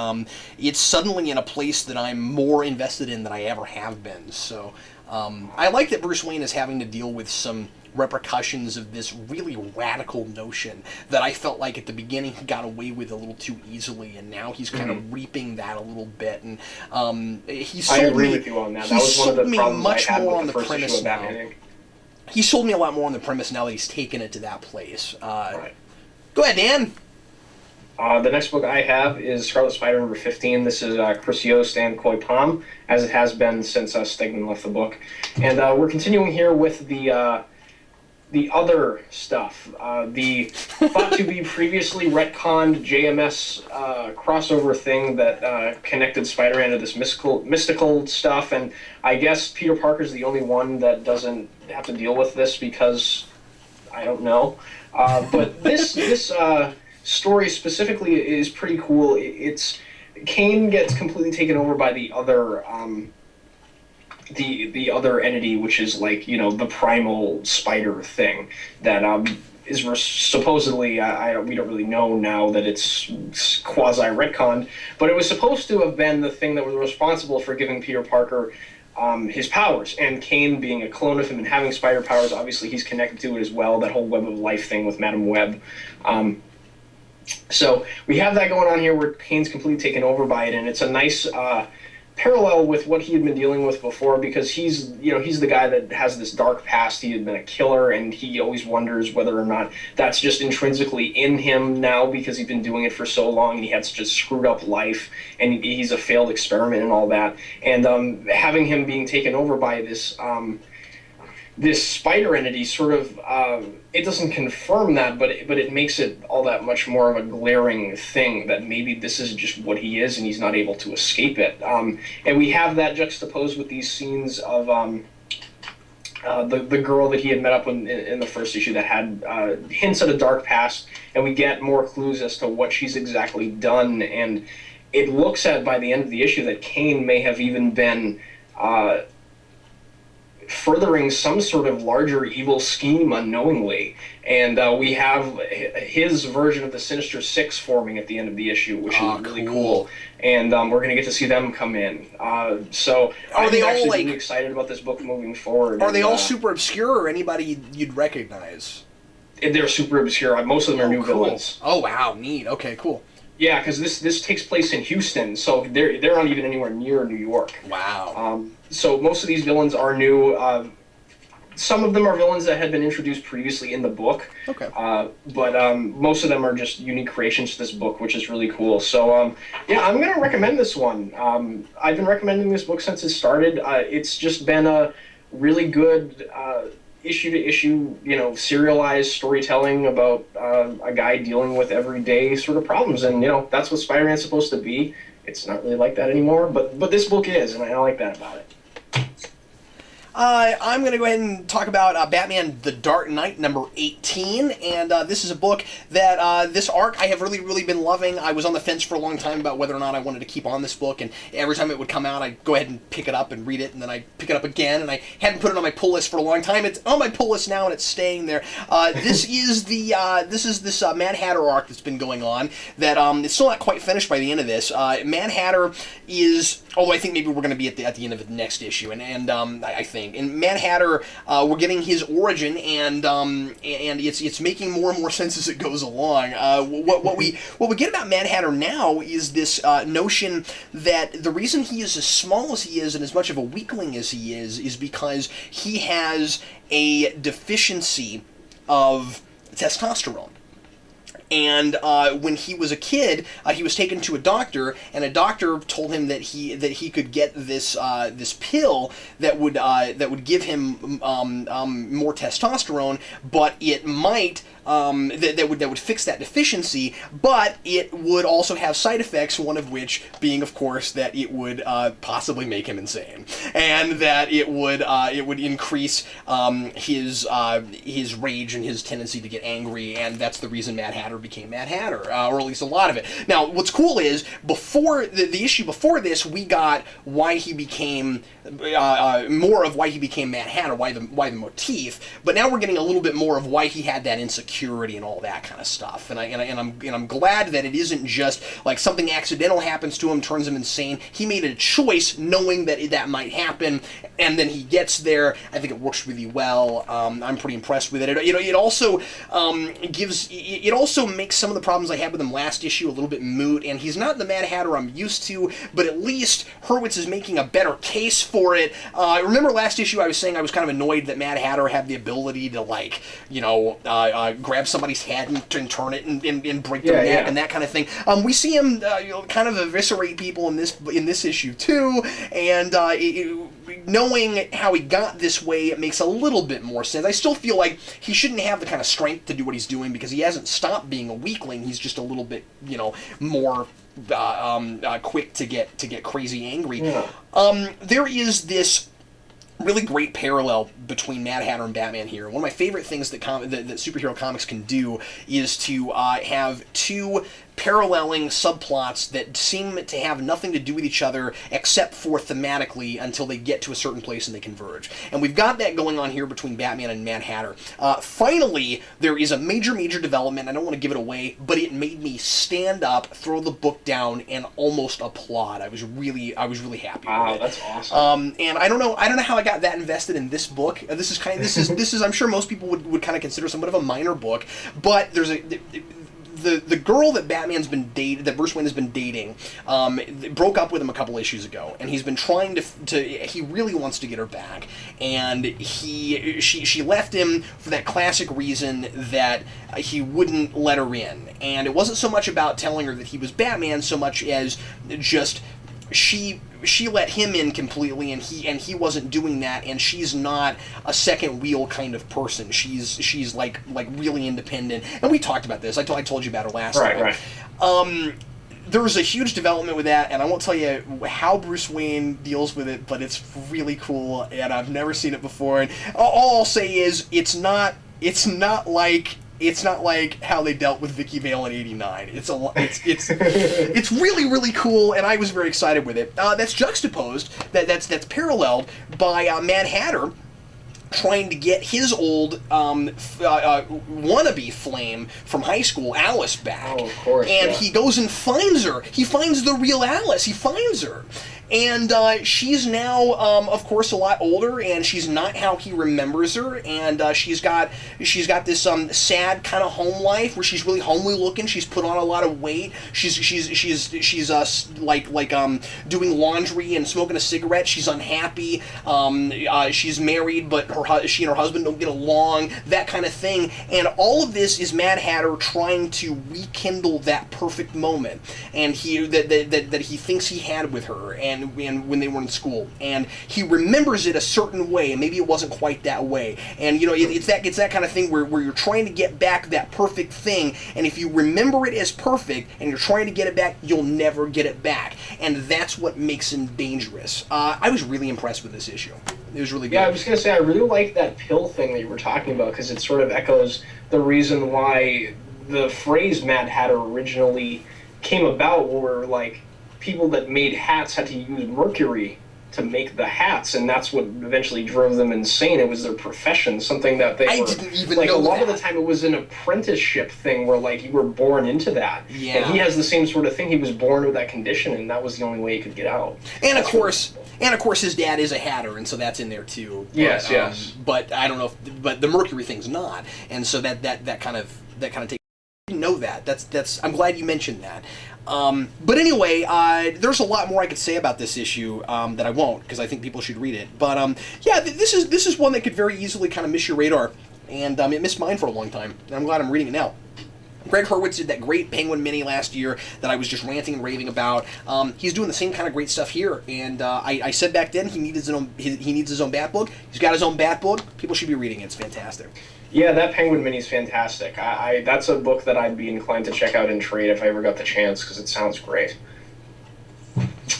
Speaker 1: it's suddenly in a place that I'm more invested in than I ever have been. So I like that Bruce Wayne is having to deal with some repercussions of this really radical notion that I felt like at the beginning he got away with a little too easily, and now he's kind of reaping that a little bit. And
Speaker 2: I agree with you on that. That was one of the problems I had with the first issue of Batman.
Speaker 1: He sold me a lot more on the premise now that he's taken it to that place.
Speaker 2: Right.
Speaker 1: Go ahead, Dan.
Speaker 2: The next book I have is Scarlet Spider number 15. This is Chris Yost and Coy Palm, as it has been since Stegman left the book. And we're continuing here with the other stuff. The thought to be previously retconned JMS crossover thing that connected Spider-Man to this mystical stuff. And I guess Peter Parker's the only one that doesn't have to deal with this because I don't know. But this story specifically is pretty cool. Kane gets completely taken over by the other the other entity, which is like the primal spider thing that is supposedly we don't really know now that it's quasi retconned, but it was supposed to have been the thing that was responsible for giving Peter Parker his powers, and Kane being a clone of him and having spider powers. Obviously he's connected to it as well, that whole Web of Life thing with Madam Web. So we have that going on here where Kane's completely taken over by it, and it's a nice parallel with what he had been dealing with before, because he's the guy that has this dark past. He had been a killer, and he always wonders whether or not that's just intrinsically in him now because he's been doing it for so long and he had such a screwed up life and he's a failed experiment and all that. And having him being taken over by this spider entity sort of it doesn't confirm that, but it makes it all that much more of a glaring thing that maybe this is just what he is and he's not able to escape it. And we have that juxtaposed with these scenes of the girl that he had met up in the first issue that had hints at a dark past, and we get more clues as to what she's exactly done. And it looks at by the end of the issue that Kane may have even been furthering some sort of larger evil scheme unknowingly. And we have his version of the Sinister Six forming at the end of the issue, which is really cool. And we're going to get to see them come in. So I'm actually really excited about this book moving forward.
Speaker 1: Are they all super obscure, or anybody you'd recognize?
Speaker 2: They're super obscure. Most of them are new villains.
Speaker 1: Oh, wow. Neat. Okay, cool.
Speaker 2: Yeah, because this takes place in Houston, so they're not even anywhere near New York.
Speaker 1: Wow.
Speaker 2: So most of these villains are new. Some of them are villains that had been introduced previously in the book.
Speaker 1: Okay.
Speaker 2: But most of them are just unique creations to this book, which is really cool. So, yeah, I'm going to recommend this one. I've been recommending this book since it started. It's just been a really good issue-to-issue, serialized storytelling about a guy dealing with everyday sort of problems. And, that's what Spider-Man's supposed to be. It's not really like that anymore, but this book is, and I like that about it.
Speaker 1: I'm going to go ahead and talk about Batman The Dark Knight, number 18, and this is a book that, this arc I have really, really been loving. I was on the fence for a long time about whether or not I wanted to keep on this book, and every time it would come out, I'd go ahead and pick it up and read it, and then I'd pick it up again, and I hadn't put it on my pull list for a long time. It's on my pull list now, and it's staying there. This is this Mad Hatter arc that's been going on, that it's still not quite finished by the end of this. Mad Hatter is... Oh, I think maybe we're going to be at the end of the next issue, and I think in Mad Hatter we're getting his origin, and it's making more and more sense as it goes along. What we get about Mad Hatter now is this notion that the reason he is as small as he is and as much of a weakling as he is because he has a deficiency of testosterone. And when he was a kid, he was taken to a doctor, and a doctor told him that he could get this pill that would give him more testosterone, but it might that would fix that deficiency, but it would also have side effects. One of which being, of course, that it would possibly make him insane, and that it would increase his rage and his tendency to get angry, and that's the reason Mad Hatter became Mad Hatter, or at least a lot of it. Now, what's cool is before the issue before this, we got why he became more of why he became Mad Hatter, why the motif, but now we're getting a little bit more of why he had that insecurity and all that kind of stuff. And I'm glad that it isn't just like something accidental happens to him, turns him insane. He made a choice knowing that that might happen, and then he gets there. I think it works really well. I'm pretty impressed with it. It also it also makes some of the problems I had with him last issue a little bit moot, and he's not the Mad Hatter I'm used to, but at least Hurwitz is making a better case for it. Remember last issue I was saying I was kind of annoyed that Mad Hatter had the ability to, like, grab somebody's head and turn it and break their neck and that kind of thing. We see him kind of eviscerate people in this issue too, and knowing how he got this way, it makes a little bit more sense. I still feel like he shouldn't have the kind of strength to do what he's doing because he hasn't stopped being a weakling. He's just a little bit, more quick to get crazy angry. Yeah. There is this really great parallel between Mad Hatter and Batman here. One of my favorite things that superhero comics can do is to have two paralleling subplots that seem to have nothing to do with each other except for thematically until they get to a certain place and they converge. And we've got that going on here between Batman and Mad Hatter. Finally, there is a major development. I don't want to give it away, but it made me stand up, throw the book down, and almost applaud. I was really happy with it.
Speaker 2: Wow, that's awesome.
Speaker 1: And I don't know how I got that invested in this book. This is I'm sure most people would kind of consider somewhat of a minor book, but there's the girl that that Bruce Wayne has been dating, broke up with him a couple issues ago, and he's been trying he really wants to get her back, and she left him for that classic reason that he wouldn't let her in, and it wasn't so much about telling her that he was Batman so much as just she let him in completely, and he wasn't doing that, and she's not a second wheel kind of person. She's like really independent, and we talked about this. I told you about her last time. Right. There was a huge development with that, and I won't tell you how Bruce Wayne deals with it, but it's really cool, and I've never seen it before. And all I'll say is it's not like how they dealt with Vicky Vale in '89. It's really cool, and I was very excited with it. That's juxtaposed, that's paralleled by Mad Hatter, trying to get his old wannabe flame from high school, Alice, back.
Speaker 2: Oh, of course.
Speaker 1: And
Speaker 2: yeah.
Speaker 1: he goes and finds her. He finds the real Alice. He finds her. And she's now, of course, a lot older, and she's not how he remembers her. And she's got this sad kind of home life where she's really homely looking. She's put on a lot of weight. She's doing laundry and smoking a cigarette. She's unhappy. She's married, but she and her husband don't get along. That kind of thing. And all of this is Mad Hatter trying to rekindle that perfect moment, and that he thinks he had with her, and when they were in school, and he remembers it a certain way, and maybe it wasn't quite that way. And it's that kind of thing where you're trying to get back that perfect thing, and if you remember it as perfect and you're trying to get it back, you'll never get it back, and that's what makes him dangerous. I was really impressed with this issue. It was really good.
Speaker 2: Yeah, I was going to say, I really like that pill thing that you were talking about, because it sort of echoes the reason why the phrase Mad Hatter originally came about, where like people that made hats had to use mercury to make the hats, and that's what eventually drove them insane. It was their profession, something that they
Speaker 1: I
Speaker 2: were
Speaker 1: didn't even
Speaker 2: like
Speaker 1: know
Speaker 2: a lot
Speaker 1: that.
Speaker 2: of the time it was an apprenticeship thing where like you were born into that.
Speaker 1: Yeah.
Speaker 2: And he has the same sort of thing. He was born with that condition, and that was the only way he could get out.
Speaker 1: And of course, his dad is a hatter, and so that's in there too. But,
Speaker 2: Yes.
Speaker 1: But I don't know but the mercury thing's not, and so that kind of takes. I didn't know that. That's. I'm glad you mentioned that. But anyway, there's a lot more I could say about this issue that I won't, because I think people should read it. But yeah, this is one that could very easily kind of miss your radar, and it missed mine for a long time. And I'm glad I'm reading it now. Greg Hurwitz did that great Penguin mini last year that I was just ranting and raving about. He's doing the same kind of great stuff here, and I said back then he needs his own Bat book. He's got his own Bat book. People should be reading it. It's fantastic.
Speaker 2: Yeah, that Penguin mini is fantastic. That's a book that I'd be inclined to check out in trade if I ever got the chance, because it sounds great.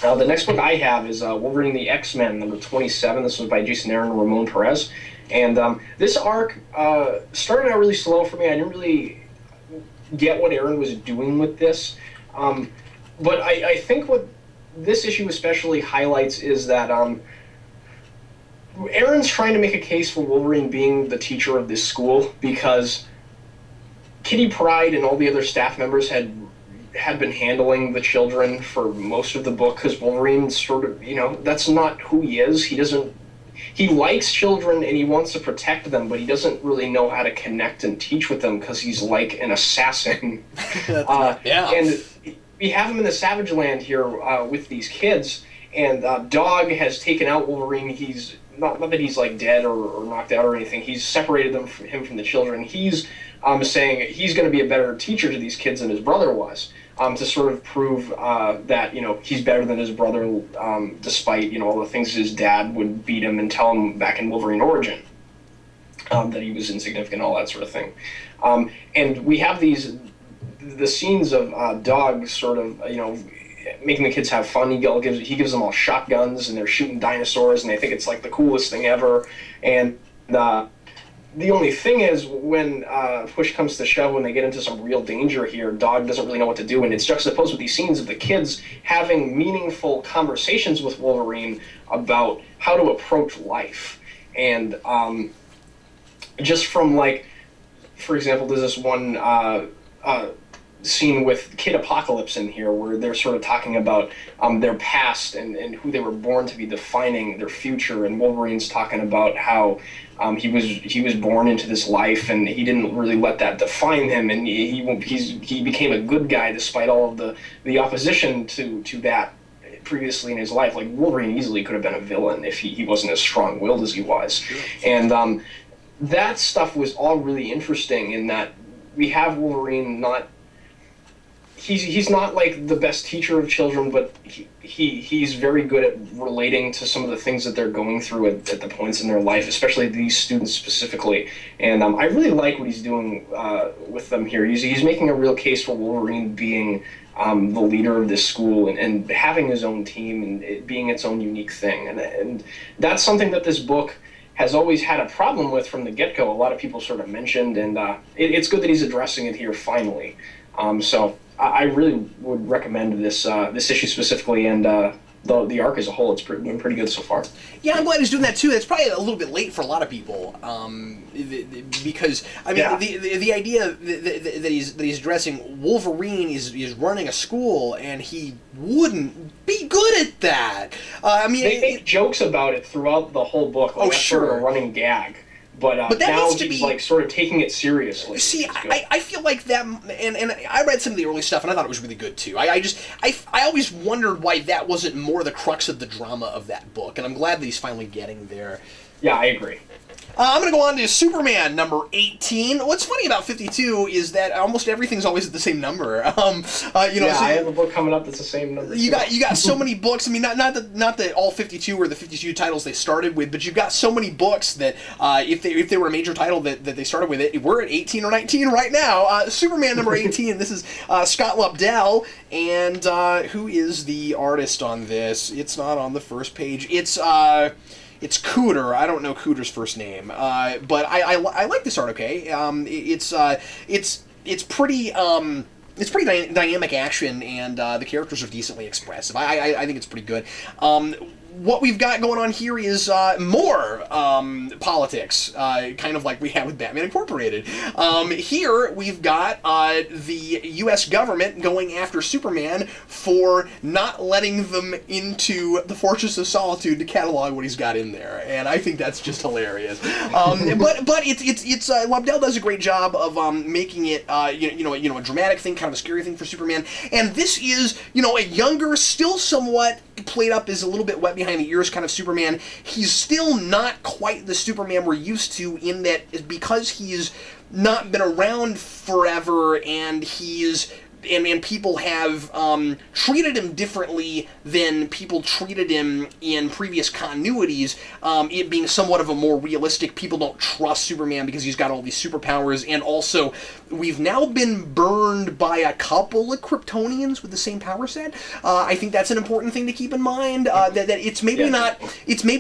Speaker 2: The next book I have is Wolverine the X-Men, number 27. This was by Jason Aaron and Ramon Perez. And this arc started out really slow for me. I didn't really get what Aaron was doing with this. But I think what this issue especially highlights is that Aaron's trying to make a case for Wolverine being the teacher of this school, because Kitty Pryde and all the other staff members had been handling the children for most of the book, because Wolverine sort of, that's not who he is. He likes children and he wants to protect them, but he doesn't really know how to connect and teach with them, because he's like an assassin.
Speaker 1: Yeah.
Speaker 2: And we have him in the Savage Land here with these kids, and Dog has taken out Wolverine. He's not that he's like dead or knocked out or anything. He's separated him from the children. He's saying he's going to be a better teacher to these kids than his brother was, to sort of prove that he's better than his brother, despite all the things his dad would beat him and tell him back in Wolverine Origin, that he was insignificant, all that sort of thing. And we have the scenes of Dog sort of making the kids have fun. He gives them all shotguns, and they're shooting dinosaurs, and they think it's like the coolest thing ever. And the only thing is, when push comes to shove, when they get into some real danger here, Dog doesn't really know what to do, and it's juxtaposed with these scenes of the kids having meaningful conversations with Wolverine about how to approach life. And just from, like, for example, there's this one scene with Kid Apocalypse in here where they're sort of talking about their past and who they were born to be, defining their future, and Wolverine's talking about how he was born into this life and he didn't really let that define him, and he became a good guy despite all of the opposition to that previously in his life. Like, Wolverine easily could have been a villain if he wasn't as strong-willed as he was. Sure. And that stuff was all really interesting, in that we have Wolverine not... He's not like the best teacher of children, but he's very good at relating to some of the things that they're going through at the points in their life, especially these students specifically. And I really like what he's doing with them here. He's making a real case for Wolverine being the leader of this school and having his own team and it being its own unique thing. And that's something that this book has always had a problem with from the get-go. A lot of people sort of mentioned, and it's good that he's addressing it here finally. So I really would recommend this issue specifically, and the arc as a whole, it's been pretty good so far.
Speaker 1: Yeah, I'm glad he's doing that too. It's probably a little bit late for a lot of people, because I mean the idea that he's addressing, Wolverine is running a school and he wouldn't be good at that. I mean,
Speaker 2: they make jokes about it throughout the whole book. Like, that's sort of a running gag. But
Speaker 1: that
Speaker 2: now
Speaker 1: needs to
Speaker 2: he's
Speaker 1: be,
Speaker 2: like sort of taking it seriously.
Speaker 1: See, I feel like that, and I read some of the early stuff and I thought it was really good too. I always wondered why that wasn't more the crux of the drama of that book, and I'm glad that he's finally getting there.
Speaker 2: Yeah, I agree.
Speaker 1: I'm going to go on to Superman, number 18. What's funny about 52 is that almost everything's always at the same number. So
Speaker 2: I have a book coming up that's the same number.
Speaker 1: You got so many books. I mean, not that all 52 were the 52 titles they started with, but you've got so many books that if they were a major title that they started with, we're at 18 or 19 right now. Superman number 18. This is Scott Lobdell, and who is the artist on this? It's not on the first page. It's Cooter. I don't know Cooter's first name, but I like this art. Okay, it's pretty dynamic action, and the characters are decently expressive. I think it's pretty good. What we've got going on here is more politics, kind of like we have with Batman Incorporated. Here we've got the U.S. government going after Superman for not letting them into the Fortress of Solitude to catalog what he's got in there, and I think that's just hilarious. But it's Lobdell does a great job of making it a dramatic thing, kind of a scary thing for Superman, and this is a younger, still somewhat played up as a little bit wet behind the ears kind of Superman. He's still not quite the Superman we're used to, in that because he's not been around forever and and people have treated him differently than people treated him in previous continuities, it being somewhat of a more realistic, people don't trust Superman because he's got all these superpowers, and also we've now been burned by a couple of Kryptonians with the same power set. I think that's an important thing to keep in mind, that it's maybe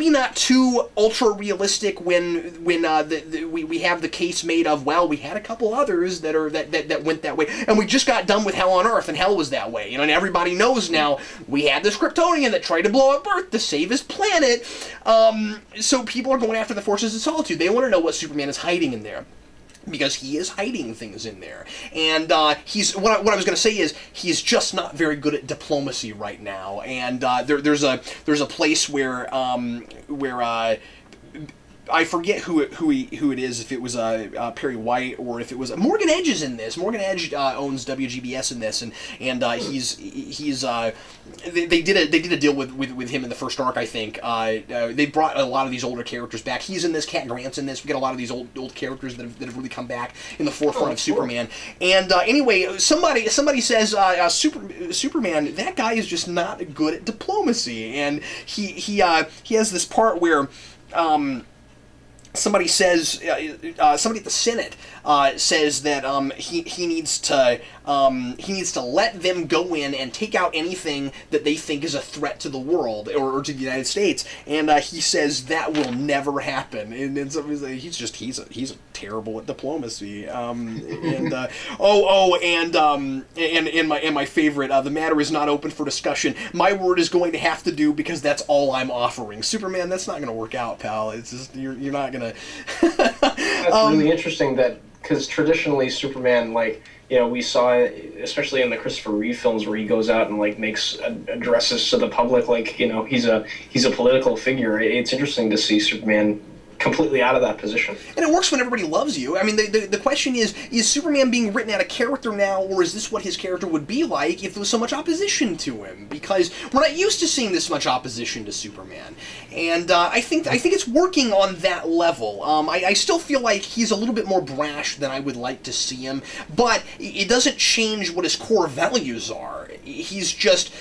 Speaker 1: not too ultra realistic when we have the case made of, well, we had a couple others that went that way, and we just got done with Hell on Earth, and Hell was that way, and everybody knows now we had this Kryptonian that tried to blow up Earth to save his planet. So people are going after the Forces of Solitude. They want to know what Superman is hiding in there, because he is hiding things in there. And he's what I was going to say is he's just not very good at diplomacy right now. And there's a place where I forget who it is, if it was Perry White or if it was Morgan Edge is in this. Morgan Edge owns WGBS in this, and they did a deal with him in the first arc, I think. They brought a lot of these older characters back. He's in this, Cat Grant's in this. We got a lot of these old characters that have really come back in the forefront of Superman. And anyway, somebody says Superman, that guy is just not good at diplomacy, and he has this part where somebody says, somebody at the Senate says that he needs to let them go in and take out anything that they think is a threat to the world or to the United States, and he says that will never happen. And somebody's like, he's terrible at diplomacy. And my favorite, the matter is not open for discussion. My word is going to have to do because that's all I'm offering. Superman, that's not going to work out, pal. It's just you're not going to.
Speaker 2: That's really interesting because traditionally Superman, we saw it, especially in the Christopher Reeve films, where he goes out and makes addresses to the public, he's a political figure. It's interesting to see Superman completely out of that position. And it works when everybody loves you. I mean, the question is Superman being written out of character now, or is this what his character would be like if there was so much opposition to him? Because we're not used to seeing this much opposition to Superman. And I think it's working on that level. I still feel like he's a little bit more brash than I would like to see him, but it doesn't change what his core values are. He's just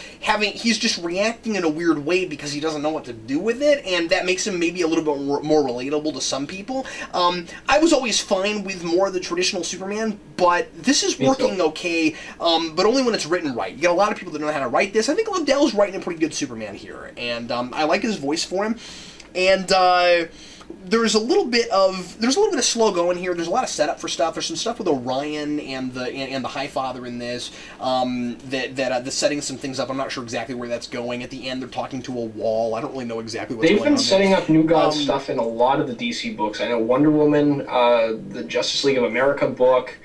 Speaker 2: reacting in a weird way because he doesn't know what to do with it, and that makes him maybe a little bit more relatable to some people. I was always fine with more of the traditional Superman, but this is working okay, but only when it's written right. You got a lot of people that know how to write this. I think Lobdell's writing a pretty good Superman here, and I like his voice for him. And
Speaker 1: there's a little bit of slow going here. There's a lot of setup for stuff. There's some stuff with Orion and the High Father in this that's setting some things up. I'm not sure exactly where that's going. At the end, they're talking to a wall. I don't really know exactly what's going on.
Speaker 2: They've been setting up New God stuff in a lot of the DC books. I know Wonder Woman, the Justice League of America book,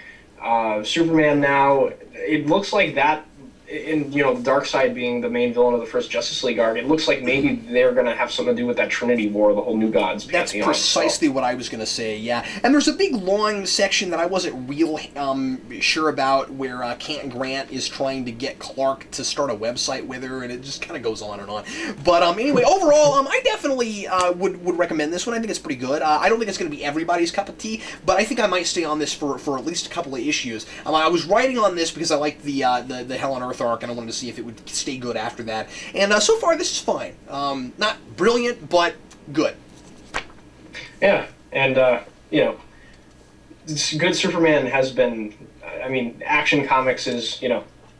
Speaker 2: Superman now. It looks like that. In the Darkseid being the main villain of the first Justice League arc, it looks like maybe they're going to have something to do with that Trinity War, the whole New Gods.
Speaker 1: That's precisely what I was going to say. Yeah, and there's a big long section that I wasn't real sure about, where Kent Grant is trying to get Clark to start a website with her, and it just kind of goes on and on. But anyway, overall, I definitely would recommend this one. I think it's pretty good. I don't think it's going to be everybody's cup of tea, but I think I might stay on this for at least a couple of issues. I was writing on this because I liked the Hell on Earth arc, and I wanted to see if it would stay good after that. And so far, this is fine. Not brilliant, but good.
Speaker 2: Yeah, and good Superman has been. I mean, Action Comics is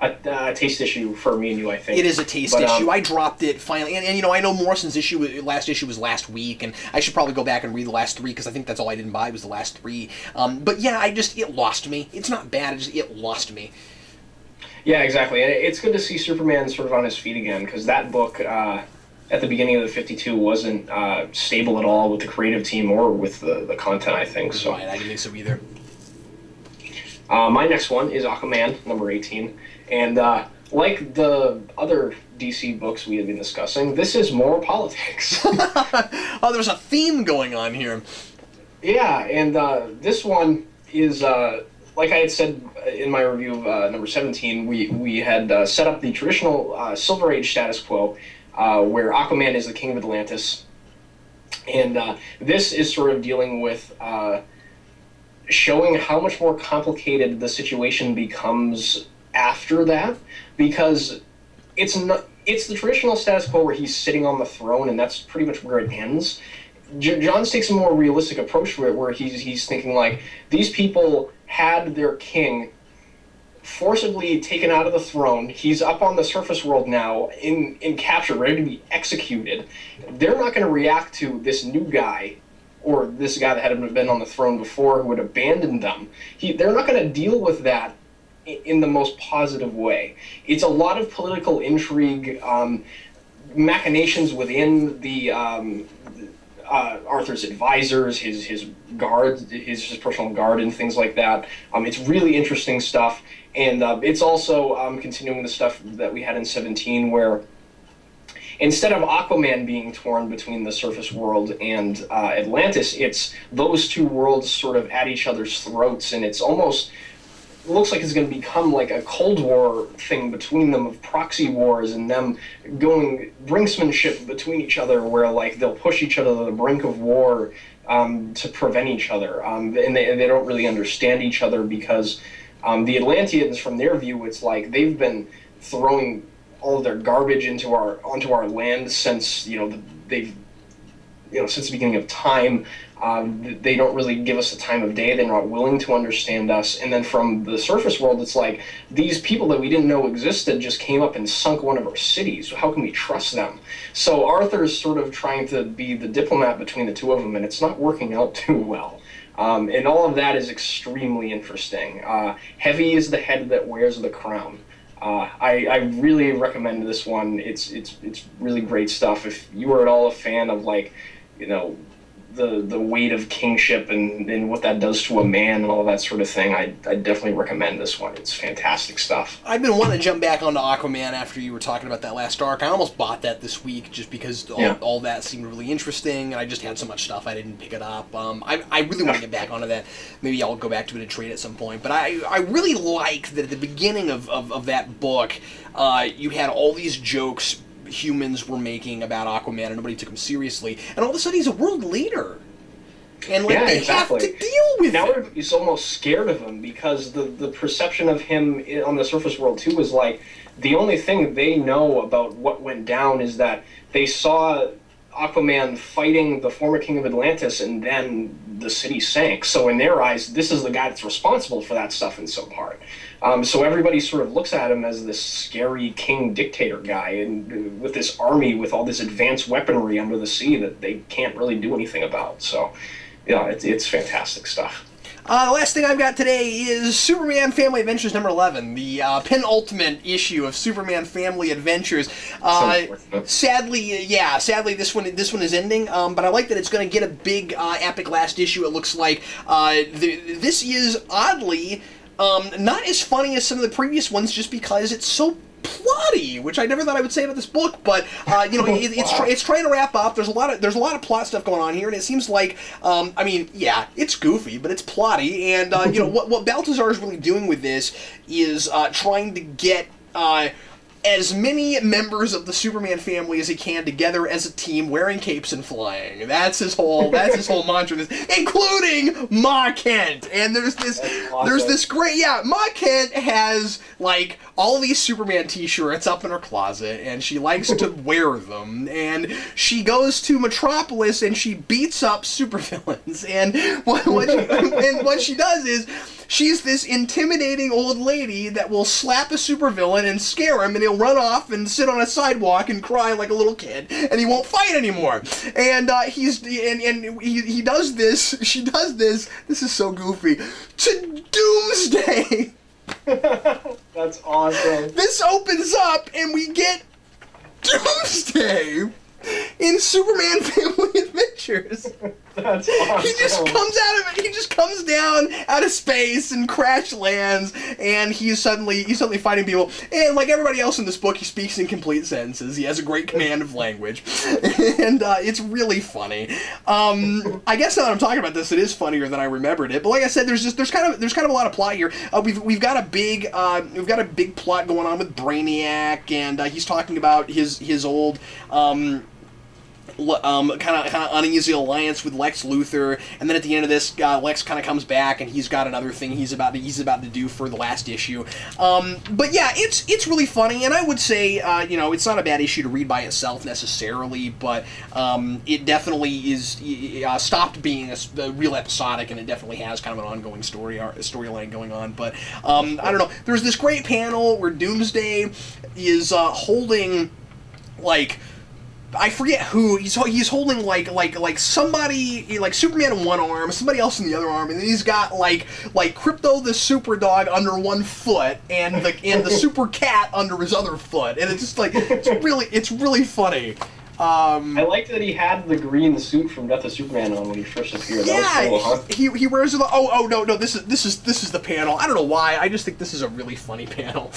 Speaker 2: a taste issue for me and you. I think
Speaker 1: it is a taste issue. I dropped it finally, and I know Morrison's last issue was last week, and I should probably go back and read the last 3 because I think that's all I didn't buy was the last 3. But yeah, it lost me. It's not bad. It lost me.
Speaker 2: Yeah, exactly. And it's good to see Superman sort of on his feet again, because that book at the beginning of the 52 wasn't stable at all with the creative team or with the content, I think. So.
Speaker 1: Right, I didn't think so either.
Speaker 2: My next one is Aquaman, number 18. And like the other DC books we have been discussing, this is more politics.
Speaker 1: Oh, there's a theme going on here.
Speaker 2: Yeah, and this one is... like I had said in my review of number 17, we had set up the traditional Silver Age status quo, where Aquaman is the king of Atlantis. And this is sort of dealing with showing how much more complicated the situation becomes after that, because it's the traditional status quo where he's sitting on the throne, and that's pretty much where it ends. Johns takes a more realistic approach to it, where he's thinking like, these people had their king forcibly taken out of the throne. He's up on the surface world now, in capture, ready to be executed. They're not going to react to this new guy, or this guy that had been on the throne before, who had abandoned them. They're not going to deal with that in the most positive way. It's a lot of political intrigue, machinations within the Arthur's advisors, his guards, his personal guard, and things like that. It's really interesting stuff, and it's also continuing the stuff that we had in 17, where instead of Aquaman being torn between the surface world and Atlantis, it's those two worlds sort of at each other's throats, and it's almost... looks like it's going to become like a Cold War thing between them, of proxy wars and them going brinksmanship between each other, where like they'll push each other to the brink of war to prevent each other, and they don't really understand each other, because the Atlanteans, from their view, it's like they've been throwing all of their garbage onto our land since since the beginning of time. They don't really give us the time of day. They're not willing to understand us. And then from the surface world, it's like, these people that we didn't know existed just came up and sunk one of our cities. How can we trust them? So Arthur's sort of trying to be the diplomat between the two of them, and it's not working out too well. And all of that is extremely interesting. Heavy is the head that wears the crown. I really recommend this one. It's really great stuff. If you are at all a fan of, like, the weight of kingship and what that does to a man and all that sort of thing, I definitely recommend this one. It's fantastic stuff.
Speaker 1: I've been wanting to jump back onto Aquaman after you were talking about that last arc. I almost bought that this week just because all that seemed really interesting, and I just had so much stuff I didn't pick it up. I really want to get back onto that. Maybe I'll go back to it and trade at some point. But I really like that at the beginning of that book, you had all these jokes humans were making about Aquaman, and nobody took him seriously, and all of a sudden he's a world leader, and they
Speaker 2: exactly.
Speaker 1: have to deal with
Speaker 2: now
Speaker 1: it.
Speaker 2: Everybody's almost scared of him, because the perception of him on the surface world too is like, the only thing they know about what went down is that they saw Aquaman fighting the former king of Atlantis, and then the city sank. So in their eyes, this is the guy that's responsible for that stuff in some part. So everybody sort of looks at him as this scary king dictator guy, and with this army with all this advanced weaponry under the sea that they can't really do anything about. So, yeah, it's fantastic stuff.
Speaker 1: The last thing I've got today is Superman Family Adventures number 11, the penultimate issue of Superman Family Adventures. Sadly, this one is ending. But I like that it's going to get a big epic last issue. It looks like this is oddly not as funny as some of the previous ones, just because it's so plotty, which I never thought I would say about this book, but it's trying to wrap up. There's a lot of plot stuff going on here, and it seems like it's goofy, but it's plotty, and what Baltazar is really doing with this is trying to get as many members of the Superman family as he can together as a team, wearing capes and flying. That's his whole mantra, including Ma Kent. And there's this great Ma Kent has like all these Superman t-shirts up in her closet, and she likes to wear them. And she goes to Metropolis and she beats up supervillains. And what she does is, she's this intimidating old lady that will slap a supervillain and scare him, and he'll run off and sit on a sidewalk and cry like a little kid, and he won't fight anymore. And he does this. She does this. This is so goofy. To Doomsday.
Speaker 2: That's awesome.
Speaker 1: This opens up, and we get Doomsday in Superman Family Adventures.
Speaker 2: That's awesome.
Speaker 1: He just comes down out of space and crash lands, and he's suddenly fighting people. And like everybody else in this book, he speaks in complete sentences. He has a great command of language, and it's really funny. I guess now that I'm talking about this, it is funnier than I remembered it. But like I said, there's kind of a lot of plot here. We've got a big plot going on with Brainiac, and he's talking about his old kind of uneasy alliance with Lex Luthor, and then at the end of this, Lex kind of comes back, and he's got another thing he's about to do for the last issue. But yeah, it's really funny, and I would say it's not a bad issue to read by itself necessarily, but it definitely is stopped being a real episodic, and it definitely has kind of an ongoing storyline going on. But I don't know. There's this great panel where Doomsday is holding like, I forget who he's holding, like somebody, like Superman in one arm, somebody else in the other arm, and then he's got like Crypto the Super Dog under one foot, and the Super Cat under his other foot, and it's just like it's really funny.
Speaker 2: I liked that he had the green suit from Death of Superman on when he first appeared.
Speaker 1: Yeah,
Speaker 2: that was cool, huh?
Speaker 1: he wears the no, this is the panel. I don't know why. I just think this is a really funny panel.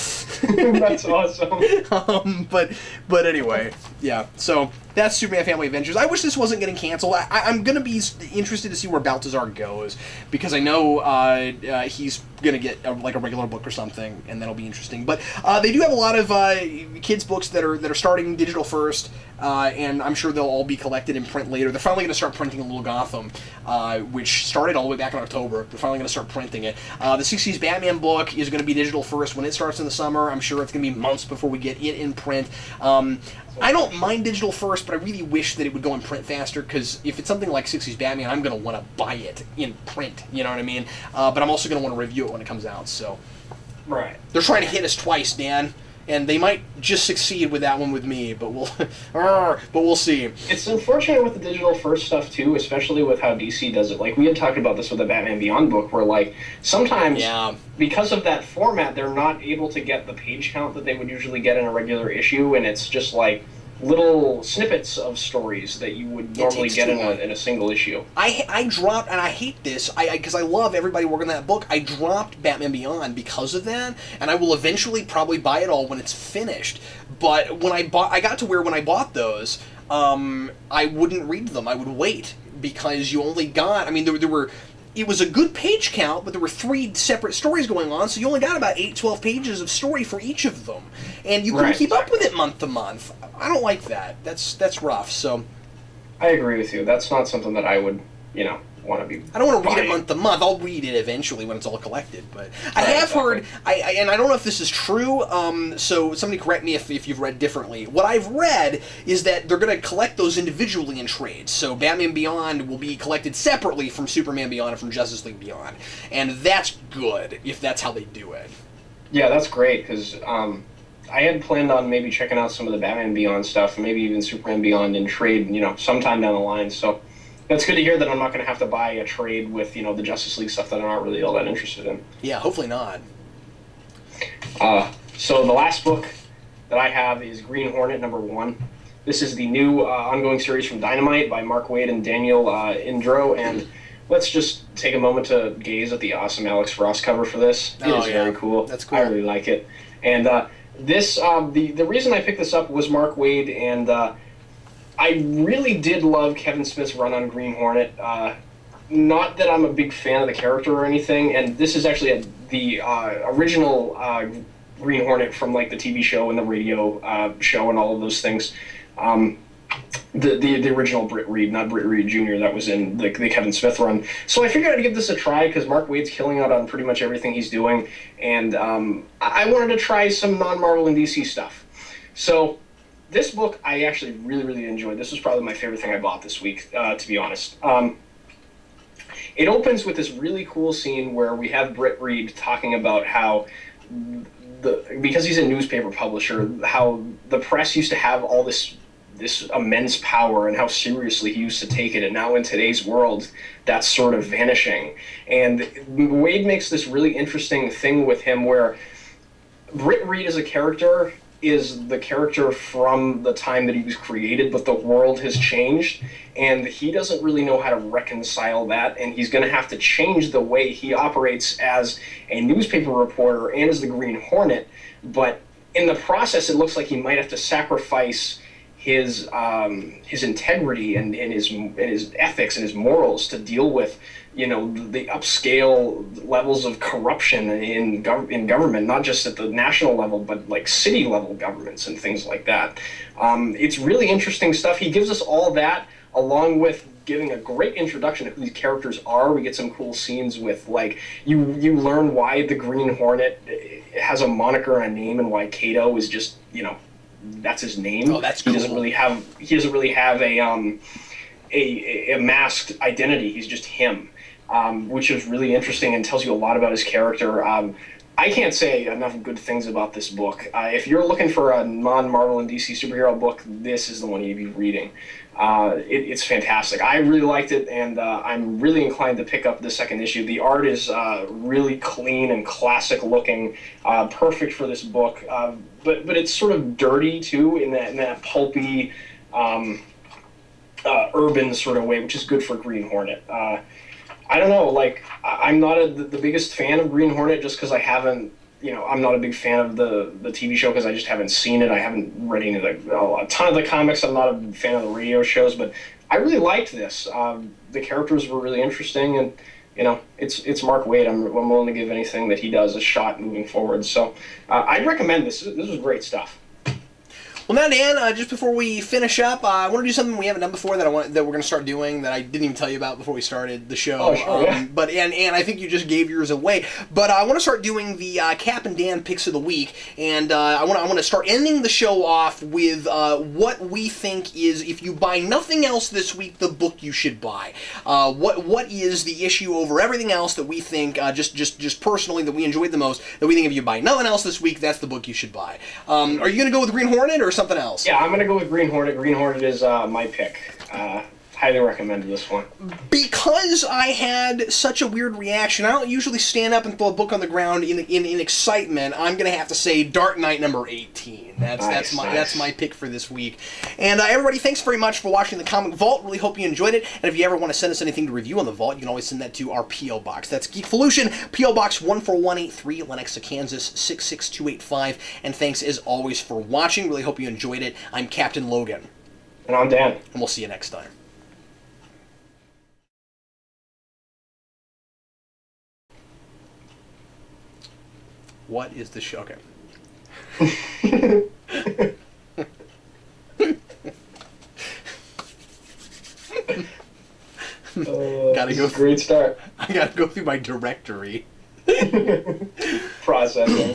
Speaker 2: That's awesome.
Speaker 1: But anyway, yeah. So that's Superman Family Adventures. I wish this wasn't getting canceled. I'm gonna be interested to see where Baltazar goes, because I know he's gonna get a regular book or something, and that'll be interesting. But they do have a lot of kids books that are starting digital first. And I'm sure they'll all be collected in print later. They're finally going to start printing a Little Gotham, which started all the way back in October. They're finally going to start printing it. The 60s Batman book is going to be digital first when it starts in the summer. I'm sure it's going to be months before we get it in print. I don't mind digital first, but I really wish that it would go in print faster, because if it's something like 60s Batman, I'm going to want to buy it in print, you know what I mean? But I'm also going to want to review it when it comes out, so.
Speaker 2: Right.
Speaker 1: They're trying to hit us twice, Dan. And they might just succeed with that one with me, but we'll see.
Speaker 2: It's unfortunate with the digital first stuff too, especially with how DC does it. Like, we had talked about this with the Batman Beyond book, where like sometimes because of that format, they're not able to get the page count that they would usually get in a regular issue, and it's just like little snippets of stories that you would normally get in a single issue.
Speaker 1: I dropped, and I hate this, because I love everybody working on that book, I dropped Batman Beyond because of that, and I will eventually probably buy it all when it's finished. But when I got to where when I bought those, I wouldn't read them. I would wait, because you only got, I mean, there were, it was a good page count, but there were 3 separate stories going on, so you only got about 8-12 pages of story for each of them. And you couldn't keep up with it month to month. I don't like that. That's rough, so.
Speaker 2: I agree with you. That's not something that I would want to be.
Speaker 1: I don't want to read
Speaker 2: buying.
Speaker 1: it month to month. I'll read it eventually when it's all collected. But I
Speaker 2: Right,
Speaker 1: have
Speaker 2: exactly.
Speaker 1: heard, and I don't know if this is true. So somebody correct me if you've read differently. What I've read is that they're going to collect those individually in trades. So Batman Beyond will be collected separately from Superman Beyond and from Justice League Beyond, and that's good if that's how they do it.
Speaker 2: Yeah, that's great because I had planned on maybe checking out some of the Batman Beyond stuff, maybe even Superman Beyond in trade, sometime down the line. So that's good to hear that I'm not going to have to buy a trade with, the Justice League stuff that I'm not really all that interested in.
Speaker 1: Yeah, hopefully not.
Speaker 2: So the last book that I have is Green Hornet #1. This is the new ongoing series from Dynamite by Mark Waid and Daniel Indro, and let's just take a moment to gaze at the awesome Alex Ross cover for this. It is very cool.
Speaker 1: That's cool.
Speaker 2: I really like it. And this, the reason I picked this up was Mark Waid, and I really did love Kevin Smith's run on Green Hornet. Not that I'm a big fan of the character or anything, and this is actually the original Green Hornet from like the TV show and the radio show and all of those things. The original Britt Reed, not Britt Reed Jr. that was in the Kevin Smith run. So I figured I'd give this a try because Mark Waid's killing out on pretty much everything he's doing, and I wanted to try some non-Marvel and DC stuff. So this book I actually really, really enjoyed. This was probably my favorite thing I bought this week, to be honest. It opens with this really cool scene where we have Britt Reed talking about how because he's a newspaper publisher, how the press used to have all this immense power and how seriously he used to take it, and now in today's world that's sort of vanishing. And Waid makes this really interesting thing with him where Britt Reed as a character is the character from the time that he was created, but the world has changed, and he doesn't really know how to reconcile that, and he's going to have to change the way he operates as a newspaper reporter and as the Green Hornet. But in the process, it looks like he might have to sacrifice his integrity and his ethics and his morals to deal with the upscale levels of corruption in government, not just at the national level, but like city level governments and things like that. It's really interesting stuff. He gives us all that along with giving a great introduction to who these characters are. We get some cool scenes with like you learn why the Green Hornet has a moniker and a name and why Kato is just that's his name.
Speaker 1: Oh, that's cool.
Speaker 2: He doesn't really have a masked identity. He's just him, which is really interesting and tells you a lot about his character. I can't say enough good things about this book. If you're looking for a non-Marvel and DC superhero book, this is the one you'd be reading. It's fantastic. I really liked it, and I'm really inclined to pick up the second issue. The art is really clean and classic looking, perfect for this book. But it's sort of dirty too, in that pulpy, urban sort of way, which is good for Green Hornet. I don't know, like I'm not the biggest fan of Green Hornet just because I haven't. I'm not a big fan of the TV show because I just haven't seen it. I haven't read any of a ton of the comics. I'm not a big fan of the radio shows, but I really liked this. The characters were really interesting, and it's Mark Waid. I'm willing to give anything that he does a shot moving forward. So I'd recommend this. This was great stuff.
Speaker 1: Well, now, Dan, just before we finish up, I want to do something we haven't done before that we're going to start doing that I didn't even tell you about before we started the show.
Speaker 2: Oh, sure, yeah.
Speaker 1: But I think you just gave yours away. But I want to start doing the Cap and Dan picks of the week, and I want to start ending the show off with what we think is, if you buy nothing else this week, the book you should buy. What is the issue over everything else that we think, just personally, that we enjoyed the most, that we think if you buy nothing else this week, that's the book you should buy. Are you going to go with Green Hornet or something else?
Speaker 2: Yeah, I'm going to go with Green Hornet. Green Hornet is my pick. Highly recommend this one.
Speaker 1: Because I had such a weird reaction, I don't usually stand up and throw a book on the ground in excitement. I'm going to have to say Dark Knight number 18. That's my pick for this week. And everybody, thanks very much for watching the Comic Vault. Really hope you enjoyed it. And if you ever want to send us anything to review on the Vault, you can always send that to our P.O. Box. That's Geekvolution, P.O. Box 14183, Lenexa, Kansas 66285. And thanks as always for watching. Really hope you enjoyed it. I'm Captain Logan.
Speaker 2: And I'm Dan.
Speaker 1: And we'll see you next time. What is the show? Okay. Gotta
Speaker 2: this
Speaker 1: go
Speaker 2: is a great start.
Speaker 1: I gotta go through my directory.
Speaker 2: Processing.